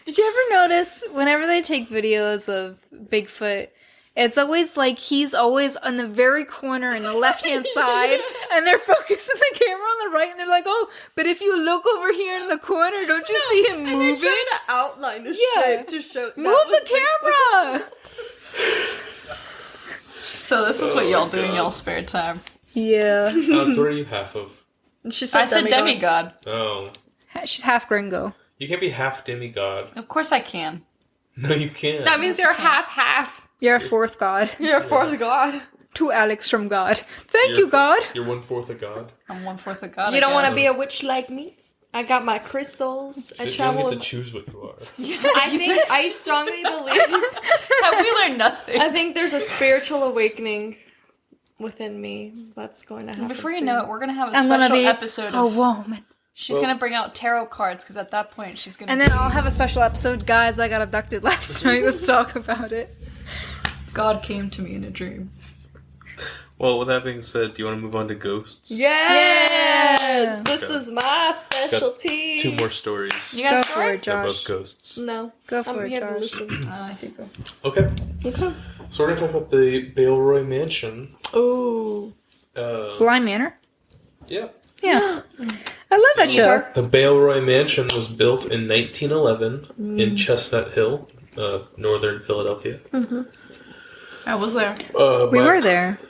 Did you ever notice whenever they take videos of Bigfoot, it's always like he's always on the very corner in the left-hand side, and they're focusing the camera on the right, and they're like, oh, but if you look over here in the corner, don't you see him moving? to outline the Yeah. to show. Move the camera! So this is what y'all Oh, do in God. y'all's spare time. Yeah. Alex, what are you half of? She I said demigod. Oh. She's half gringo. You can't be half demigod. Of course I can. No, you can't. That means you're half. You're a fourth god. You're a fourth god. To Alex from God. Thank You're- you, God. You're 1/4 of God. I'm 1/4 of God. You don't want to to be a witch like me? I got my crystals. I You don't travel. get to with- choose what you are. I strongly believe. Have we learned nothing? I think there's a spiritual awakening within me that's going to happen. Before you soon. know it, we're gonna have a I'm special gonna be episode. a Of, woman. she's Well- gonna bring out tarot cards because at that point she's gonna. And then I'll have a special episode. Guys, I got abducted last night. Let's talk about it. God came to me in a dream. Well, with that being said, do you want to move on to ghosts? Yes, Yeah. this Okay. is my specialty. 2 more stories. You got Go a for story? it, They're both Josh. ghosts. No, Go for I'm it, here to Josh. listen. Oh, I see. Go. Okay. Okay. So we're going to talk about the Baleroy Mansion. Ooh. Blind Manor? Yeah. Yeah. I love that show. The Baleroy Mansion was built in 1911 in Chestnut Hill, northern Philadelphia. I was there. We were there.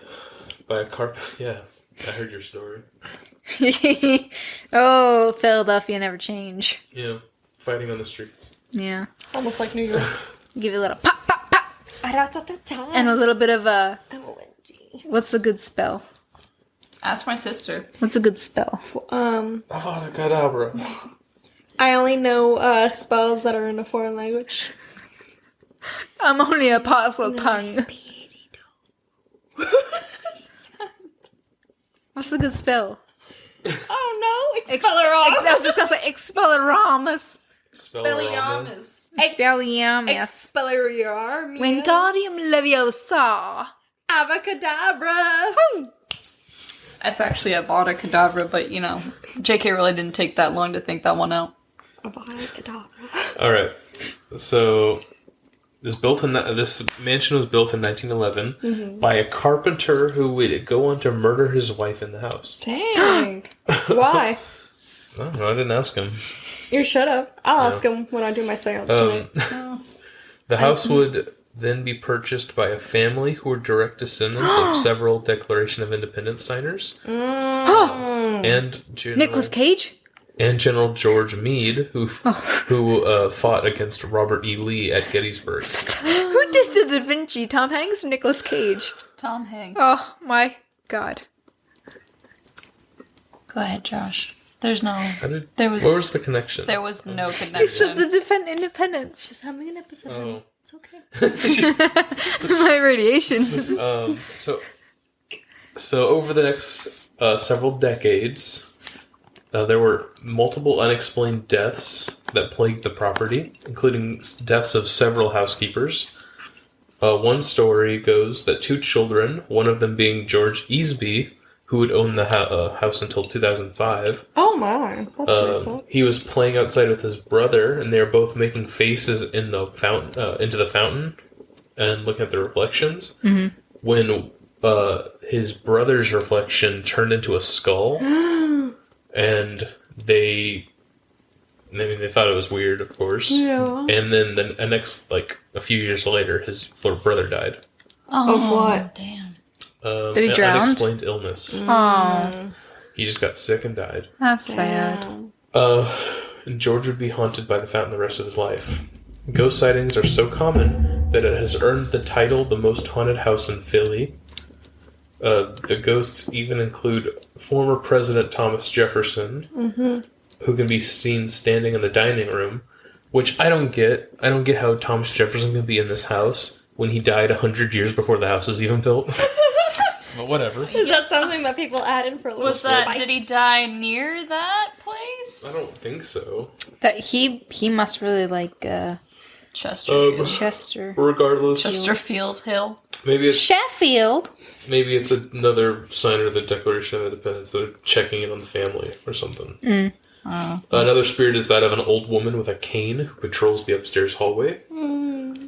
By a carpet. Yeah, I heard your story. Oh, Philadelphia never change. You know, fighting on the streets. Yeah. Almost like New York. Give you a little pop, pop, pop. And a little bit of a... What's a good spell? Ask my sister. What's a good spell? Avada Kedavra. I only know spells that are in a foreign language. I'm only a powerful tongue. What's a good spell? Oh no! I was just gonna say Expelliarmus. Expelliarmus. Expelliarmus. Expelliarmus. Wingardium Leviosa. Avacadabra. That's actually a Avada Kedavra, but you know, JK really didn't take that long to think that one out. Avacadabra. All right. So this mansion was built in 1911 by a carpenter who would go on to murder his wife in the house. Dang. Why? I don't know. I didn't ask him. You shut up. I'll ask him when I do my seance tonight. The house would then be purchased by a family who were direct descendants of several Declaration of Independence signers. And Nicolas Cage? And General George Meade, who fought against Robert E. Lee at Gettysburg. Who did the Da Vinci? Tom Hanks or Nicolas Cage? Tom Hanks. Oh my god. Go ahead, Josh. There's no. What was the connection? There was no He said connection. the defend independence. Just having an episode. Oh. It's okay. My radiation. So over the next several decades, there were multiple unexplained deaths that plagued the property, including deaths of several housekeepers. One story goes that 2 children, one of them being George Easby, who would own the house until 2005. Oh my. That's recent. He was playing outside with his brother, and they were both making faces in the fountain, into the fountain, and looking at the reflections. Mm-hmm. When his brother's reflection turned into a skull, and they thought it was weird, of course. Yeah. And then the next, a few years later, his little brother died. Of what? Damn. Did he drown? Unexplained illness. Oh, He just got sick and died. that's sad. And George would be haunted by the fountain the rest of his life. Ghost sightings are so common that it has earned the title the most haunted house in Philly. The ghosts even include former President Thomas Jefferson, who can be seen standing in the dining room, which I don't get. I don't get how Thomas Jefferson can be in this house when he died 100 years before the house was even built. But whatever. Is that something that people add in for a little Was that? spice? Did he die near that place? I don't think so. That he must really like Chesterfield. Chester. Regardless, Chesterfield Hill. maybe it's Sheffield. another sign of the Declaration of Independence. They're checking in on the family or something. Another spirit is that of an old woman with a cane who patrols the upstairs hallway.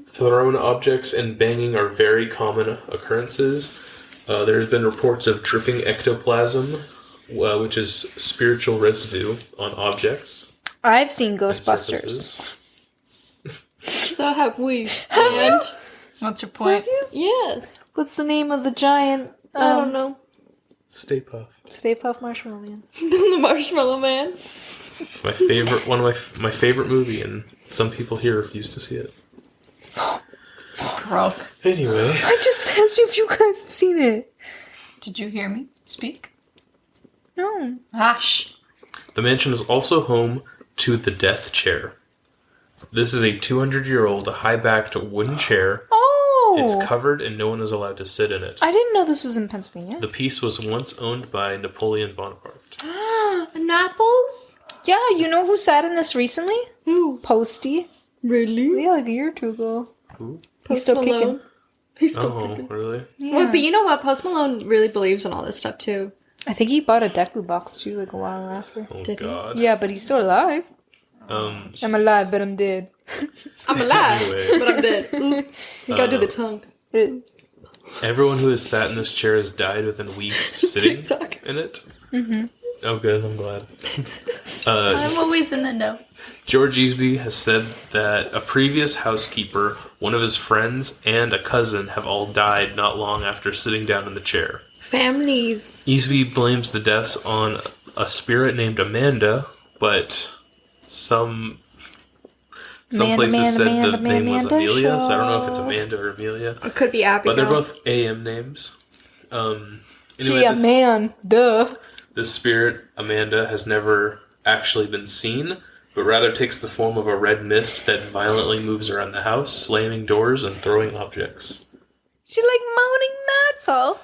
Thrown objects and banging are very common occurrences. There's been reports of dripping ectoplasm, which is spiritual residue on objects. I've seen and Ghostbusters. surfaces. So have we. And What's your point? yes. What's the name of the giant? I don't know. Stay Puft. Stay Puft Marshmallow Man. The Marshmallow Man. My favorite, one of my favorite movie, and some people here refuse to see it. Broke. Anyway, I just asked you if you guys have seen it. Did you hear me speak? No. Hush. the mansion is also home to the Death Chair. This is a 200-year-old high-backed wooden chair. Oh! It's covered and no one is allowed to sit in it. I didn't know this was in Pennsylvania. The piece was once owned by Napoleon Bonaparte. Naples? Yeah, you know who sat in this recently? Who? Posty. Really? Yeah, like a year or two ago. Who? He's still Malone. kicking. He's still Oh, kicking. really? Yeah. Wait, but you know what? Post Malone really believes in all this stuff too. I think he bought a Deku box too, like a while after. Oh, Did he? God. Yeah, but he's still alive. I'm alive, but I'm dead. I'm alive, Anyway. but I'm dead. Ooh, you gotta do the tongue. Everyone who has sat in this chair has died within weeks sitting TikTok. in it. Mm-hmm. Oh, good. I'm glad. I'm always in the know. George Easby has said that a previous housekeeper, one of his friends, and a cousin have all died not long after sitting down in the chair. Families. Easby blames the deaths on a spirit named Amanda, but some places said the name was Amelia, so I don't know if it's Amanda or Amelia. It could be Abigail. But they're both AM names. Anyway, She a man, duh. This spirit, Amanda, has never actually been seen, but rather takes the form of a red mist that violently moves around the house, slamming doors and throwing objects. She like moaning Matzel.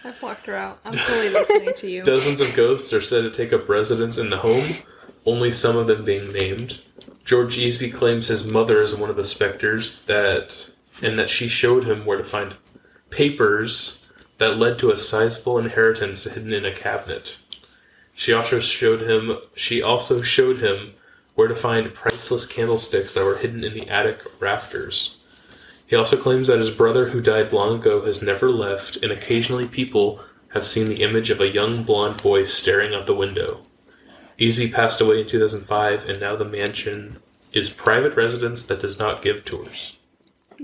I've walked her out. I'm fully listening to you. Dozens of ghosts are said to take up residence in the home, only some of them being named. George Easby claims his mother is one of the specters and that she showed him where to find papers that led to a sizable inheritance hidden in a cabinet. She also showed him where to find priceless candlesticks that were hidden in the attic rafters. He also claims that his brother, who died long ago, has never left, and occasionally people have seen the image of a young blonde boy staring out the window. Easby passed away in 2005, and now the mansion is private residence that does not give tours.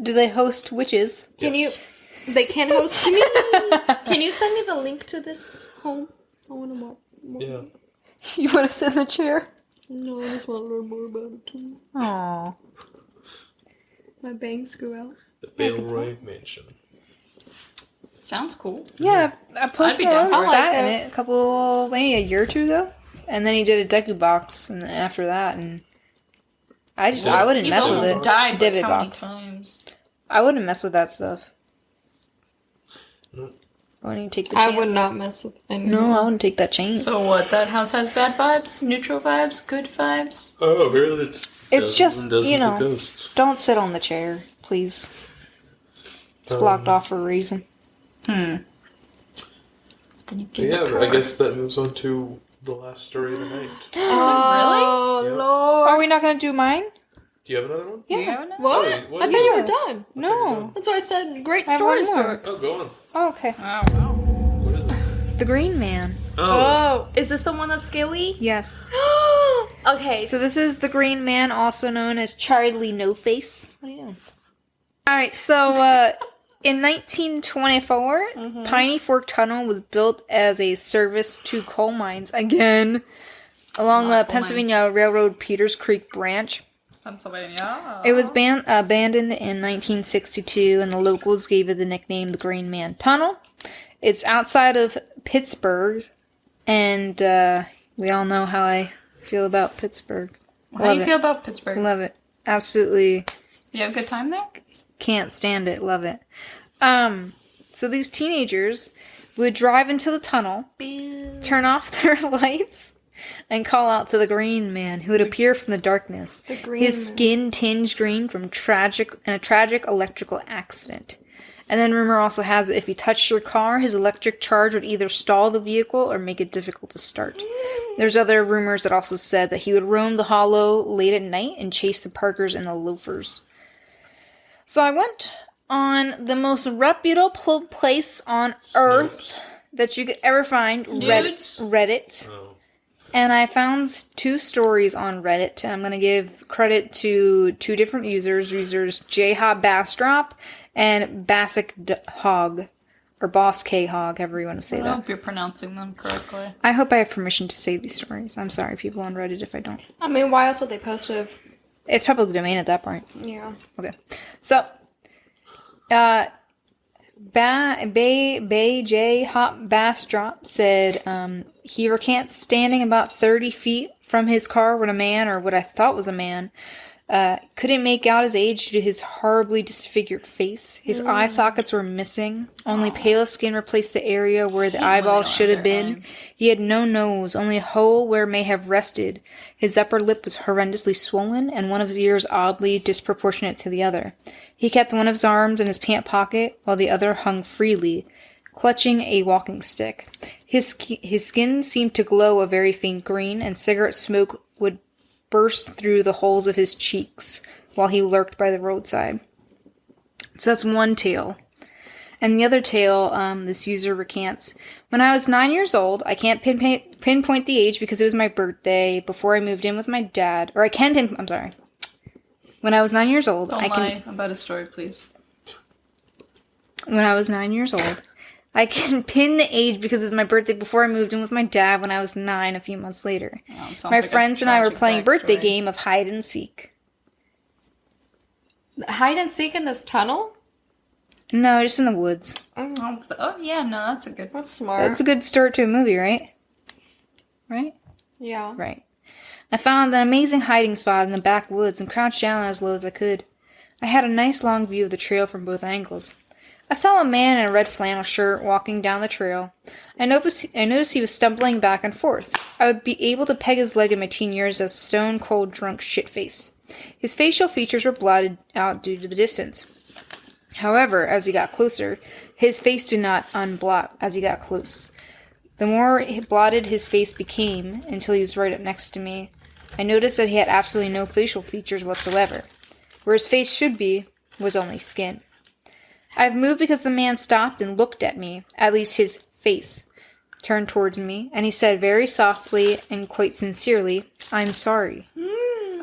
Do they host witches? They can host me. Can you send me the link to this home? I want to know. Yeah. You want to sit in the chair? No, I just want to learn more about it too. Aww. My bangs grew out. The Baleroy Mansion. Sounds cool. Yeah, I Post I'd be down Malone for it. sat in it maybe a year or two ago. And then he did a Deku box and after that, and I wouldn't He's mess with almost it. died Divot like how many box. times? I wouldn't mess with that stuff. I wouldn't even take the I chance. would not mess with any. No, I wouldn't take that chance. So what? That house has bad vibes, neutral vibes, good vibes. Oh, really? It's just, dozens you know, of ghosts. don't sit on the chair, please. It's blocked off for a reason. Then you give Yeah, it I guess that moves on to the last story of the night. Is it really? Oh, Yep. Lord. Are we not going to do mine? Do you have another one? Yeah. What? Oh, what I is thought you it? were done. No. That's why I said great I have stories one more. book. Oh, go on. Oh, okay. Oh, wow. What is it? The Green Man. Oh. Oh, is this the one that's scaly? Yes. Okay. So this is the Green Man, also known as Charlie No Face. What are you doing? Alright, so in 1924, Piney Fork Tunnel was built as a service to coal mines, again, along the Pennsylvania Railroad Peters Creek branch. Pennsylvania. It was abandoned in 1962, and the locals gave it the nickname the Green Man Tunnel. It's outside of Pittsburgh, and we all know how I feel about Pittsburgh. How do you feel about Pittsburgh? Love it. Absolutely You have a good time there? can't stand it. Love it. So these teenagers would drive into the tunnel, turn off their lights, and call out to the Green Man, who would appear from the darkness. His skin tinged green from a tragic electrical accident. And then rumor also has it if he touched your car, his electric charge would either stall the vehicle or make it difficult to start. There's other rumors that also said that he would roam the hollow late at night and chase the parkers and the loafers. So I went on the most reputable place on earth that you could ever find, Reddit. Oh. And I found two stories on Reddit, and I'm going to give credit to two different users J-Hop Bastrop and Basic Hog, or Boss K Hog, however you want to say I that. hope you're pronouncing them correctly. I hope I have permission to say these stories. I'm sorry, people on Reddit, if I don't. I mean, why else would they post with? It's public domain at that point. Yeah. Okay. So, Bay J Hop Bastrop said he recants standing about 30 feet from his car when a man, or what I thought was a man, couldn't make out his age due to his horribly disfigured face. His eye sockets were missing. Only pale skin replaced the area where the eyeballs should have been. He had no nose, only a hole where it may have rested. His upper lip was horrendously swollen, and one of his ears oddly disproportionate to the other. He kept one of his arms in his pant pocket, while the other hung freely, clutching a walking stick. His skin seemed to glow a very faint green, and cigarette smoke would burst through the holes of his cheeks while he lurked by the roadside. So that's one tale. And the other tale, this user recants, when I was 9 years old, I can't pinpoint the age because it was my birthday before I moved in with my dad, or I can I'm sorry. When I was 9 years old, Don't lie about a story, please. When I was 9 years old, I can pin the age because it was my birthday before I moved in with my dad when I was 9 a few months later. Well, it sounds My like a friends and I were tragic playing a birthday backstory. game of hide and seek. Hide and seek in this tunnel? No, just in the woods. Oh, yeah, no, that's a good one. That's smart. That's a good start to a movie, right? Right? Yeah. Right. I found an amazing hiding spot in the backwoods and crouched down as low as I could. I had a nice long view of the trail from both angles. I saw a man in a red flannel shirt walking down the trail. I noticed he was stumbling back and forth. I would be able to peg his leg in my teen years as stone-cold drunk shitface. His facial features were blotted out due to the distance. However, as he got closer, his face did not unblot as he got close. The more blotted his face became, until he was right up next to me, I noticed that he had absolutely no facial features whatsoever. Where his face should be was only skin. I've moved because the man stopped and looked at me, at least his face, turned towards me, and he said very softly and quite sincerely, "I'm sorry."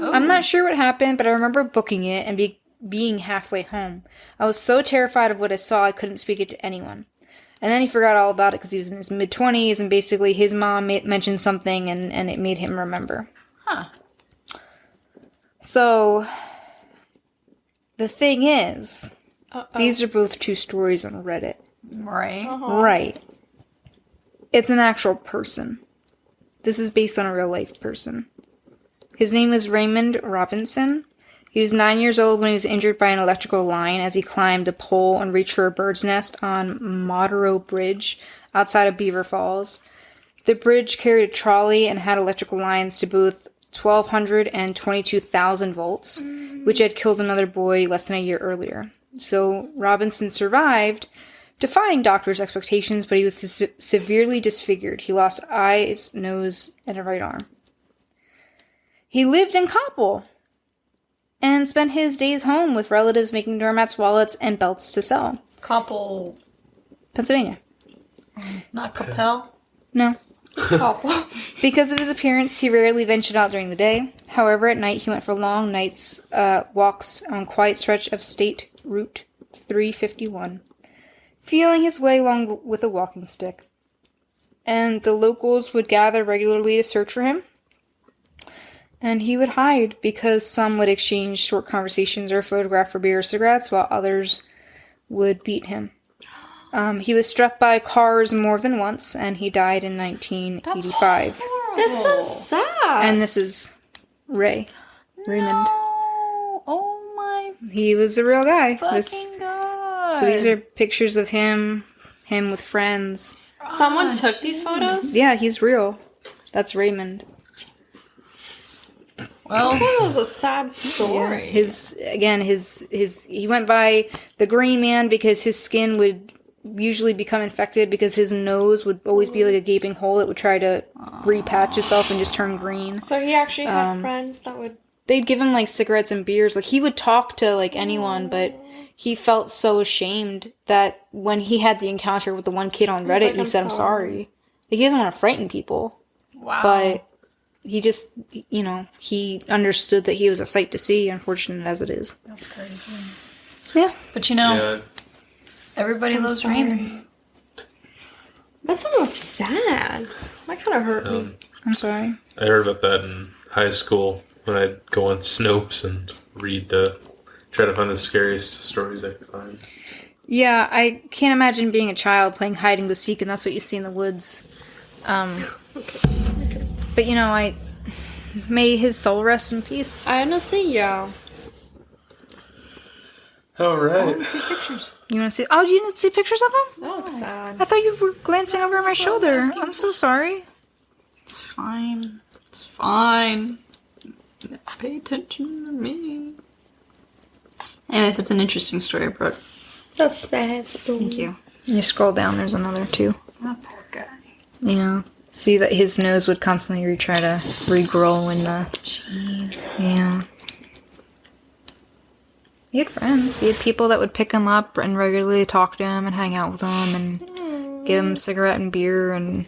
I'm not sure what happened, but I remember booking it and being halfway home. I was so terrified of what I saw I couldn't speak it to anyone. And then he forgot all about it because he was in his mid-20s, and basically his mom mentioned something, and it made him remember. Huh. So, the thing is... These are both true stories on Reddit. Right. Right. It's an actual person. This is based on a real life person. His name is Raymond Robinson. He was 9 years old when he was injured by an electrical line as he climbed a pole and reached for a bird's nest on Moderow Bridge outside of Beaver Falls. The bridge carried a trolley and had electrical lines to both 1,200 and 22,000 volts, which had killed another boy less than a year earlier. So Robinson survived, defying doctors' expectations, but he was severely disfigured. He lost eyes, nose, and a right arm. He lived in Coppell and spent his days home with relatives making doormats, wallets, and belts to sell. Coppell, Pennsylvania. not Capel. No. Coppell. Because of his appearance, he rarely ventured out during the day. However, at night he went for long nights, walks on quiet stretch of State Route 351, feeling his way along with a walking stick. And the locals would gather regularly to search for him. And he would hide because some would exchange short conversations or photograph for beer or cigarettes, while others would beat him. He was struck by cars more than once, and he died in 1985. This sounds sad. And this is Raymond. Oh my He was a real guy. fucking god. So these are pictures of him with friends. Someone took these photos? Yeah, he's real. That's Raymond. Well, That was a sad story. He went by the Green Man because his skin would usually become infected because his nose would always be like a gaping hole. It would try to repatch itself and just turn green. So he actually had friends that would... They'd give him like cigarettes and beers. Like he would talk to like anyone, but he felt so ashamed that when he had the encounter with the one kid on Reddit, like, he "I'm said, "I'm sorry." Like he doesn't want to frighten people, wow. but he just, he understood that he was a sight to see, unfortunate as it is. That's crazy. Yeah. But Yeah, everybody loves sorry. Raymond. That one was sad. That kind of hurt me. I'm sorry. I heard about that in high school when I'd go on Snopes and try to find the scariest stories I could find. Yeah, I can't imagine being a child playing hide and go seek, and that's what you see in the woods. But may his soul rest in peace. I want to see you. All right. Pictures. You want to see? Oh, you didn't see pictures of him? That was sad. I thought you were glancing over my shoulder. I'm so sorry. It's fine. It's fine. Pay attention to me. Anyways, it's an interesting story, Brooke. That's sad story. Thank you. You scroll down, there's another too. Oh, poor guy. Yeah. See that his nose would constantly try to regrow in the... Jeez. Yeah. He had friends. He had people that would pick him up and regularly talk to him and hang out with him and give him a cigarette and beer and...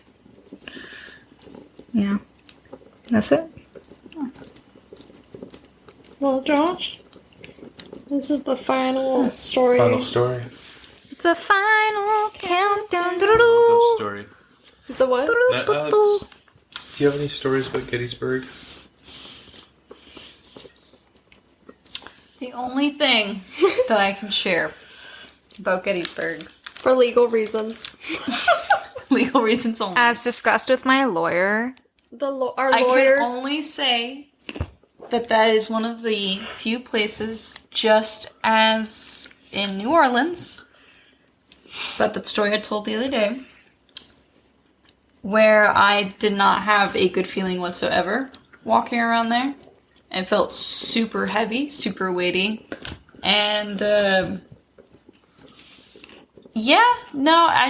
Yeah. That's it. Well, Josh, this is the final story. Final story. It's a final countdown. Ghost story. It's a what? Now, Alex, do you have any stories about Gettysburg? The only thing that I can share about Gettysburg, For legal reasons. legal reasons only. As discussed with my lawyer. Our I lawyers. can only say that is one of the few places, just as in New Orleans, about that story I told the other day, where I did not have a good feeling whatsoever walking around there. It felt super heavy, super weighty, and I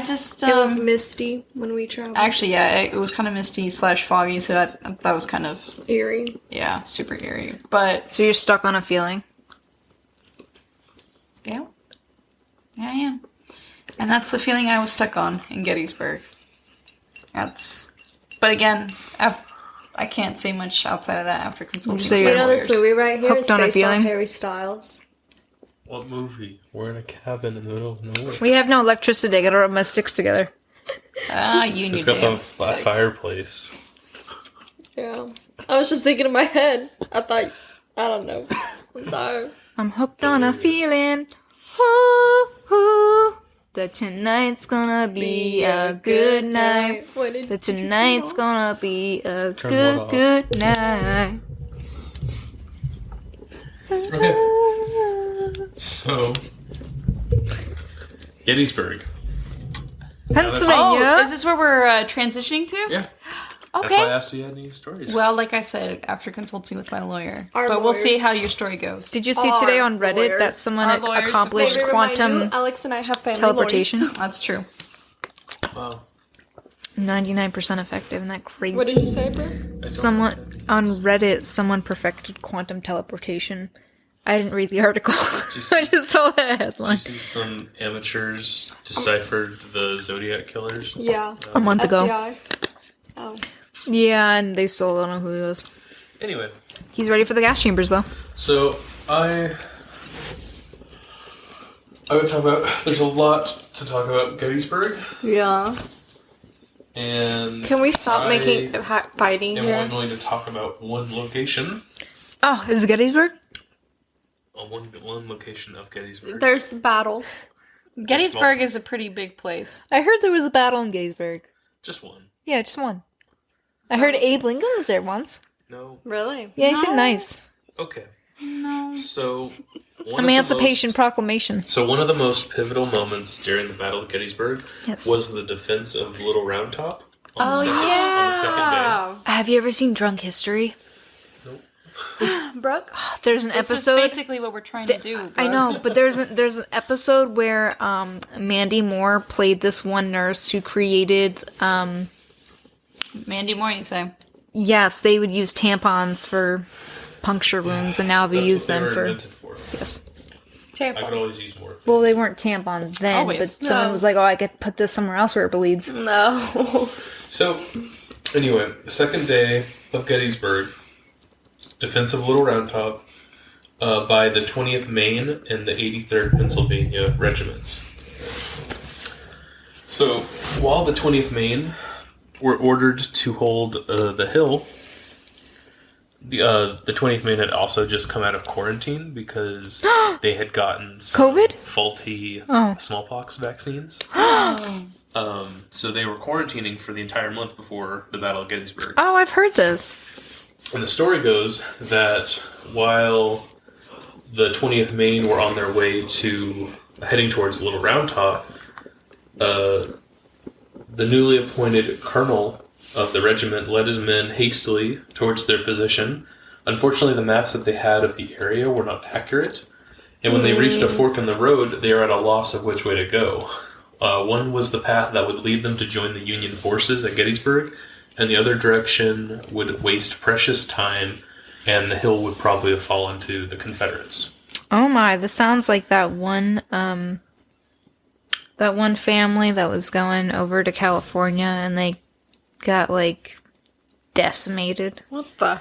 just It was misty when we traveled. actually, yeah, it was kind of misty / foggy, so that was kind of Eerie. super eerie. But So you're stuck on a feeling. yeah, I am, and that's the feeling I was stuck on in Gettysburg. But again, I can't say much outside of that after consulting. So with you're You my know this lawyers. movie right here Hooked is on a based off feeling? Harry Styles. What movie? We're in a cabin in the middle of nowhere. We have no electricity. I gotta rub my sticks together. You need It's to got have the sticks. fireplace. Yeah. I was just thinking in my head. I thought, I don't know. I'm sorry. I'm hooked on a feeling. Ooh, ooh, that tonight's gonna be a good night. What did That you turn tonight's off? gonna be a Turn what off? good night. Okay. So, Gettysburg. Pennsylvania. Oh, is this where we're transitioning to? Yeah. That's Okay. why I asked you had any stories. Well, like I said, after consulting with my lawyer. Our but we'll see lawyers. how your story goes. Did you see today on Reddit lawyers. that someone Our lawyers. accomplished Maybe remind you, quantum Alex and I have family teleportation? lawyers. That's true. Wow. 99% effective. Isn't that crazy? What did you say, bro? Someone on Reddit, someone perfected quantum teleportation. I didn't read the article. I just saw the headline You see some amateurs deciphered the Zodiac killers. Yeah. a month ago. FBI. Oh. Yeah, and they still don't know who he was. Anyway, He's ready for the gas chambers, though. so I would talk about. There's a lot to talk about Gettysburg, Yeah. and Can we stop I making fighting am here? going to talk about one location, Oh, is it Gettysburg? one location of Gettysburg. There's battles. Gettysburg is a pretty big place. I heard there was a battle in Gettysburg. Just one. Yeah, just one. I heard Abe Lincoln was there once. No. Really? Yeah, he seemed nice. Okay. No. So. One Emancipation Of the Proclamation. most, so one of the most pivotal moments during the Battle of Gettysburg Yes. was the defense of Little Round Top. Oh, On the second day. Have you ever seen Drunk History? Brooke? There's an This episode. is basically what we're trying to do. I bro. know, but there's an episode where Mandy Moore played this one nurse who created. Mandy Moore, you say? Yes, they would use tampons for puncture wounds, and now they That's use what they them were for. invented for. Yes. I could always use more. Well, they weren't tampons then, Always. but someone No. was like, "Oh, I could put this somewhere else where it bleeds." No. So, anyway, the second day of Gettysburg, defense of Little Round Top by the 20th Maine and the 83rd Pennsylvania regiments. So, while the 20th Maine were ordered to hold the hill, the 20th Maine had also just come out of quarantine because they had gotten some COVID? faulty Oh. smallpox vaccines. So they were quarantining for the entire month before the Battle of Gettysburg. Oh, I've heard this. And the story goes that while the 20th Maine were on their way to heading towards Little Round Top, the newly appointed colonel of the regiment led his men hastily towards their position. Unfortunately, the maps that they had of the area were not accurate, and when they reached a fork in the road, they were at a loss of which way to go. One was the path that would lead them to join the Union forces at Gettysburg, and the other direction would waste precious time, and the hill would probably have fallen to the Confederates. Oh my, this sounds like that one family that was going over to California and they got like decimated. What the?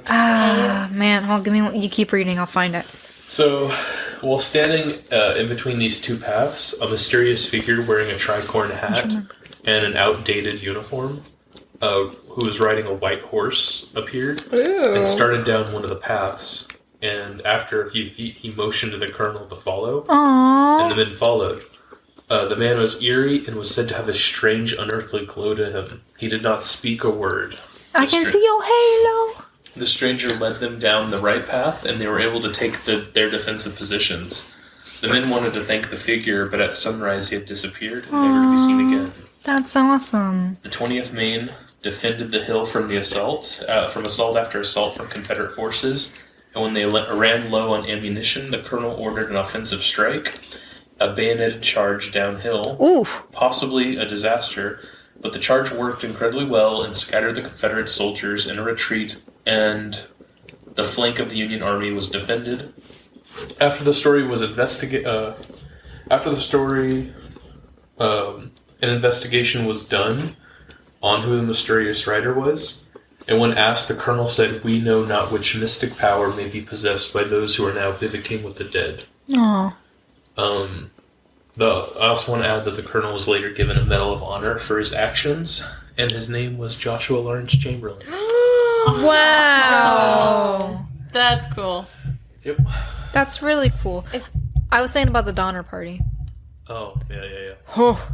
Ah, man, hold, give me. You keep reading, I'll find it. So, while standing in between these two paths, a mysterious figure wearing a tricorn hat and an outdated uniform, who was riding a white horse, appeared and started down one of the paths. And after a few feet, he motioned to the colonel to follow, Aww. and the men followed. The man was eerie and was said to have a strange, unearthly glow to him. He did not speak a word. I can see your halo. The stranger led them down the right path, and they were able to take their defensive positions. The men wanted to thank the figure, but at sunrise he had disappeared and never to be seen again. That's awesome. The 20th Maine defended the hill from assault after assault from Confederate forces, and when they ran low on ammunition, the colonel ordered an offensive strike, a bayoneted charge downhill, Oof. possibly a disaster, but the charge worked incredibly well and scattered the Confederate soldiers in a retreat, and the flank of the Union Army was defended. After the story was an investigation was done on who the mysterious rider was, and when asked, the colonel said, "We know not which mystic power may be possessed by those who are now bivouacking with the dead." Aw. I also want to add that the colonel was later given a Medal of Honor for his actions, and his name was Joshua Lawrence Chamberlain. Wow. That's cool. Yep. That's really cool. I was saying about the Donner Party. Oh, yeah. Oh.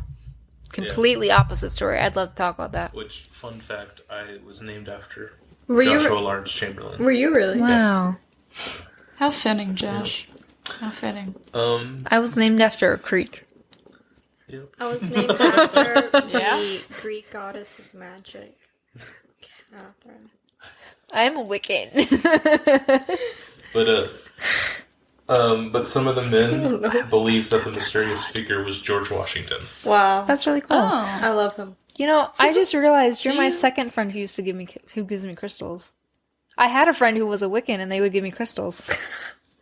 Completely opposite story. I'd love to talk about that. Which, fun fact, I was named after Were you Joshua Lawrence Chamberlain. Were you really? Wow. How fitting, Josh. How fitting. I was named after a creek. Yep. I was named after Yeah? the Greek goddess of magic, Catherine. I'm a Wiccan. But some of the men believe that the mysterious figure was George Washington. Wow. That's really cool. Oh. I love him. You know, I just realized you're Do my you? second friend who gives me crystals. I had a friend who was a Wiccan, and they would give me crystals.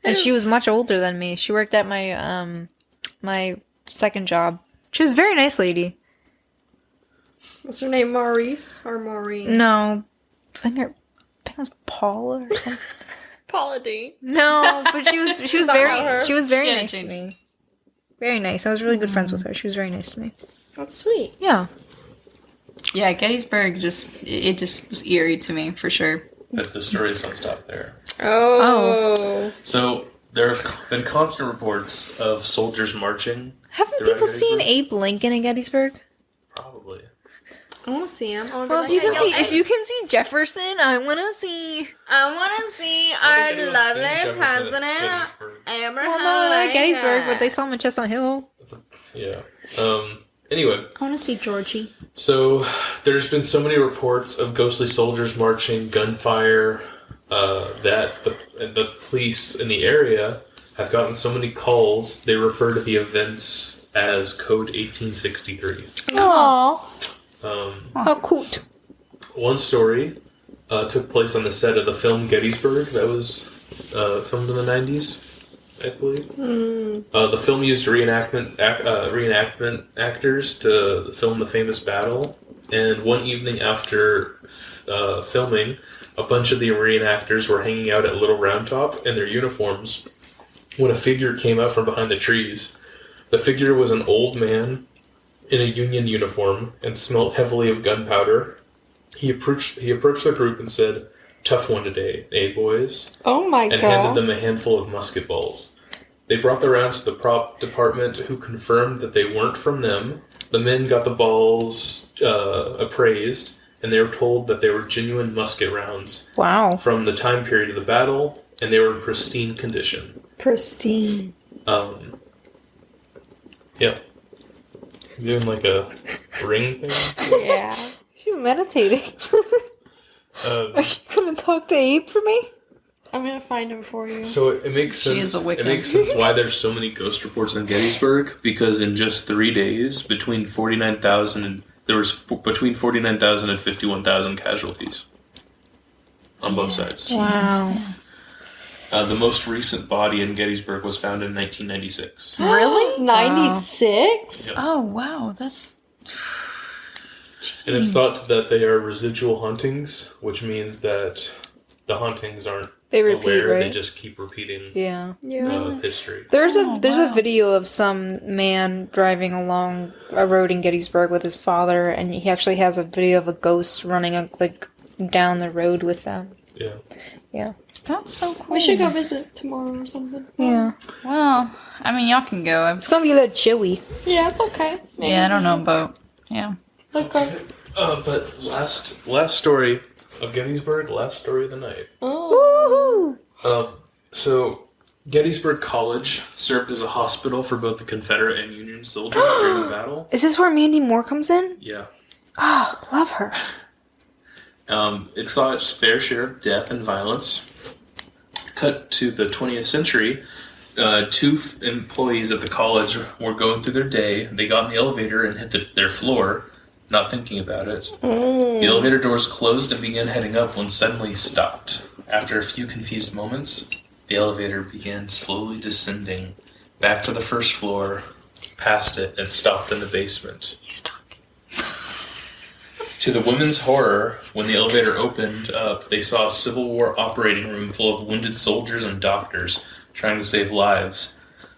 And she was much older than me. She worked at my my second job. She was a very nice lady. What's her name? Maurice or Maureen? No, I think it was Paula or something. Paula D. No, but she was Not her. very She had nice to changed. me. Very nice. I was really good friends with her. She was very nice to me. That's sweet. Yeah. Yeah, Gettysburg it just was eerie to me, for sure. But the stories don't stop there. Oh. So there have been constant reports of soldiers marching. Haven't They're people at seen Gettysburg? Abe Lincoln in Gettysburg? Probably. I want to see him. Well, if you can see Jefferson, I want to see. I want to see I don't think our anyone's seen lovely Jefferson at president, Gettysburg. Abraham Well, no, not at Gettysburg, Lincoln. but they saw him at Chestnut Hill. Yeah. Anyway, I want to see Georgie. so there's been so many reports of ghostly soldiers marching, gunfire, that the police in the area have gotten so many calls, they refer to the events as Code 1863. Aww. How cute. One story took place on the set of the film Gettysburg that was filmed in the 90s, I believe. The film used reenactment actors to film the famous battle, and one evening after filming, a bunch of the reenactors were hanging out at Little Round Top in their uniforms when a figure came out from behind the trees. The figure was an old man in a Union uniform and smelled heavily of gunpowder. He approached the group and said, "Tough one today, eh, boys?" Oh my and handed them a handful of musket balls. They brought the rounds to the prop department, who confirmed that they weren't from them. The men got the balls appraised, and they were told that they were genuine musket rounds Wow. from the time period of the battle, and they were in pristine condition. Pristine. Yeah. You doing like a ring thing? Yeah. She's meditating. Are you gonna talk to Abe for me? I'm gonna find him for you. So it makes sense. She is a Wiccan. It makes sense why there's so many ghost reports on Gettysburg, because in just 3 days, between 49,000 and between 49,000 and 51,000 casualties on both sides. Wow. The most recent body in Gettysburg was found in 1996. Really? 96? Yep. Oh, wow. And it's thought that they are residual hauntings, which means that the hauntings aren't They repeat, aware; right? they just keep repeating Yeah. history. There's a wow. video of some man driving along a road in Gettysburg with his father, and he actually has a video of a ghost running down the road with them. Yeah. Yeah. That's so cool. We should go visit tomorrow or something. Yeah. Well, I mean, y'all can go. It's gonna be a little chilly. Yeah, it's okay. Yeah, I don't know about. Yeah. Okay. But last story of Gettysburg, last story of the night. Oh. Woohoo! So Gettysburg College served as a hospital for both the Confederate and Union soldiers during the battle. Is this where Mandy Moore comes in? Yeah. Oh, love her. It saw its fair share of death and violence. Cut to the 20th century, two employees at the college were going through their day. They got in the elevator and hit their floor, not thinking about it. The elevator doors closed and began heading up when suddenly stopped. After a few confused moments, the elevator began slowly descending back to the first floor, past it, and stopped in the basement. He's talking. To the women's horror, when the elevator opened up, they saw a Civil War operating room full of wounded soldiers and doctors trying to save lives.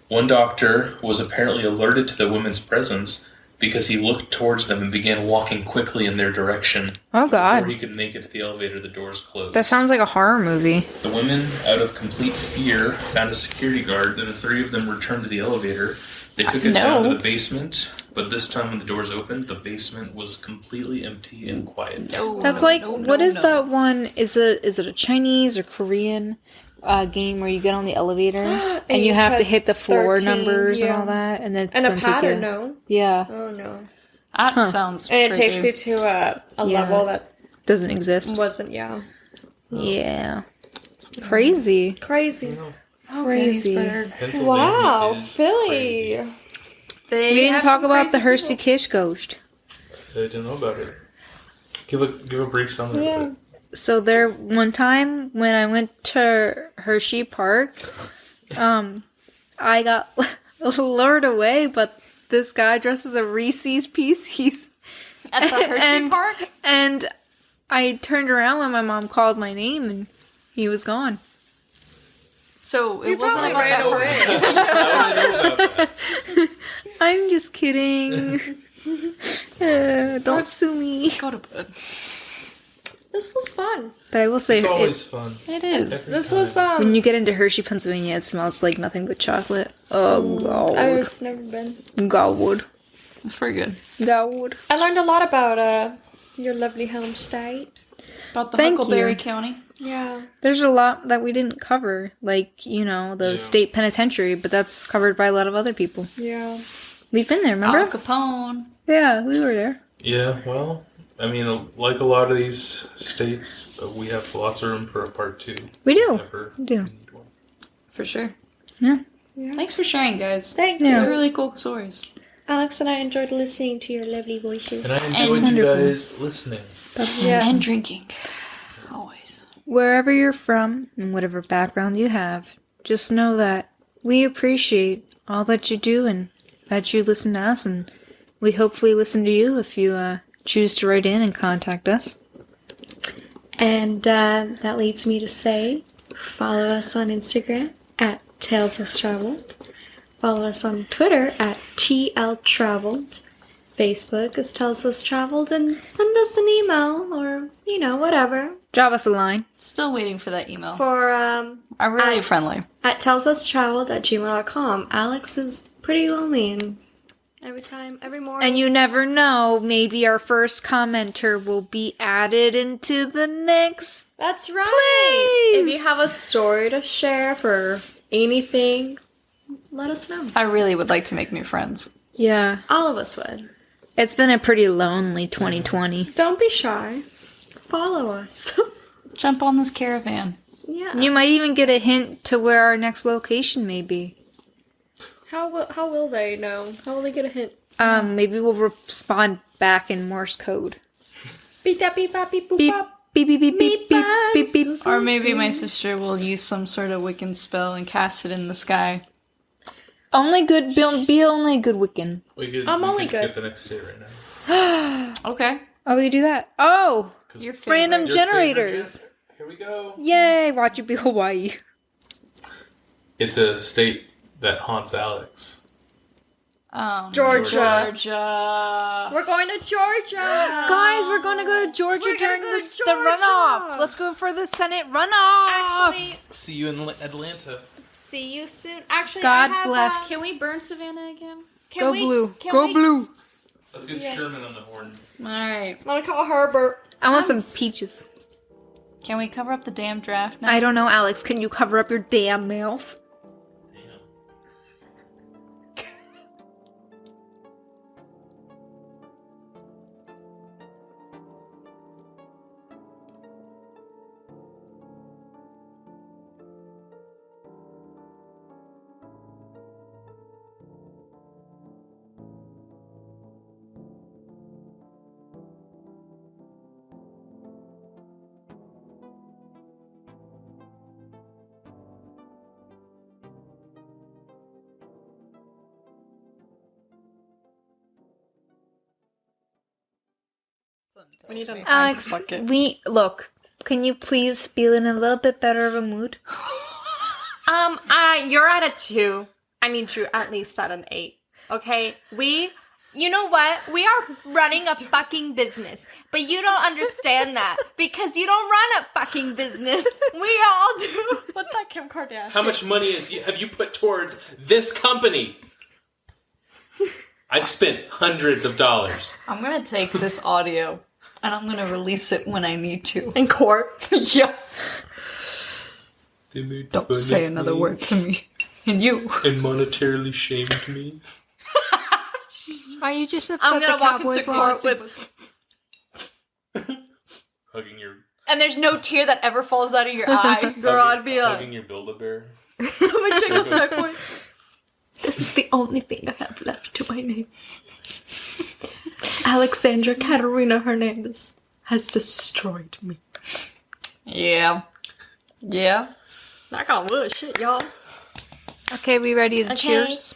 One doctor was apparently alerted to the women's presence because he looked towards them and began walking quickly in their direction. Oh, God. Before he could make it to the elevator, the doors closed. That sounds like a horror movie. The women, out of complete fear, found a security guard, and the three of them returned to the elevator. They took it down to the basement, but this time when the doors opened, the basement was completely empty and quiet. That's what is that one? Is it a Chinese or Korean game where you get on the elevator and you have to hit the floor 13, numbers and all that, and then it's And a gonna take pattern, you. no? Yeah, Oh, no. That sounds And it creepy. takes you to a Yeah. level that doesn't exist. wasn't, yeah. Yeah, crazy. Crazy. Crazy. Pennsylvania Wow, is Philly. crazy. They We didn't have talk some about the crazy Hersey people. Kish ghost. I didn't know about it. Give a brief summary of it. So there, one time when I went to Hershey Park, I got lured away, but this guy dressed as a Reese's Pieces. At the Hersey Park? And I turned around when my mom called my name, and he was gone. So it You wasn't probably about ran that away. How would I know about that? I'm just kidding. Don't sue me. Go to bed. This was fun. But I will say, It's always fun. It is. This was, when you get into Hershey, Pennsylvania, it smells like nothing but chocolate. Oh, God. I've never been. God. It's pretty good. God. I learned a lot about your lovely home state. About the Thank Huckleberry you. County. Yeah. There's a lot that we didn't cover, like, the state penitentiary, but that's covered by a lot of other people. Yeah. We've been there, remember? Al Capone. Yeah, we were there. Yeah, well, I mean, like a lot of these states, we have lots of room for a part two. We do. Whenever We do. need one. For sure. Yeah. Thanks for sharing, guys. Thank Yeah. you. They're really cool stories. Alex and I enjoyed listening to your lovely voices. And I enjoyed you wonderful. guys listening. That's Yes. And drinking. Always. Wherever you're from and whatever background you have, just know that we appreciate all that you do and that you listen to us, and we hopefully listen to you if you choose to write in and contact us. And that leads me to say, follow us on Instagram at taleslesstraveled. Follow us on Twitter at tltraveled. Facebook is Tales Less Traveled, and send us an email or, whatever. Drop us a line. Still waiting for that email. For, I'm really friendly. at taleslesstraveled@gmail.com. Alex is pretty lonely, and every morning. And you never know, maybe our first commenter will be added into the next. That's right. Please. If you have a story to share for anything, let us know. I really would like to make new friends. Yeah. All of us would. It's been a pretty lonely 2020. Don't be shy. Follow us. Jump on this caravan. Yeah. You might even get a hint to where our next location may be. How will they know? How will they get a hint? Maybe we'll respond back in Morse code. Beep da beep bop beep boop Beep, bop. beep, beep, beep, beep, beep, beep, beep. Or maybe my sister will use some sort of Wiccan spell and cast it in the sky. Only good, be only good Wiccan. I'm only could good. Get the next state right now. Okay. Oh, we do that. Oh, Your favorite. random Your favorite generators. Here we go. Yay, watch it be Hawaii. It's a state that haunts Alex. Georgia. Georgia. We're going to Georgia. Guys, we're going to go to Georgia We're gonna during go to the Georgia. runoff. Let's go for the Senate runoff. Actually, See you in Atlanta. see you soon. Actually, God I have, bless. Can we burn Savannah again? can Go we- blue. can Go we- blue. Let's get Yeah. Sherman on the horn. Alright. Let me call Herbert. I want some peaches. Can we cover up the damn draft now? I don't know, Alex. Can you cover up your damn mouth? We need an Alex, ice bucket. look. Can you please be in a little bit better of a mood? You're at a 2. I need you at least at an 8. Okay? You know what? We are running a fucking business. But you don't understand that. Because you don't run a fucking business. We all do. What's that, Kim Kardashian? How much money have you put towards this company? I've spent hundreds of dollars. I'm gonna take this audio and I'm gonna release it when I need to. In court. Yeah. They made Don't fun say of another me word to me. And you. and monetarily shamed me. Are you just upset I'm the gonna walk Cowboys into court lost? with... Hugging your And there's no tear that ever falls out of your eye. Girl, I'd be like... hugging your Build-A-Bear. I'm gonna take a second. This is the only thing I have left to my name. Alexandra Katerina Hernandez has destroyed me. Yeah. Yeah. Knock on wood, shit, y'all. Okay, we ready to Okay. cheers?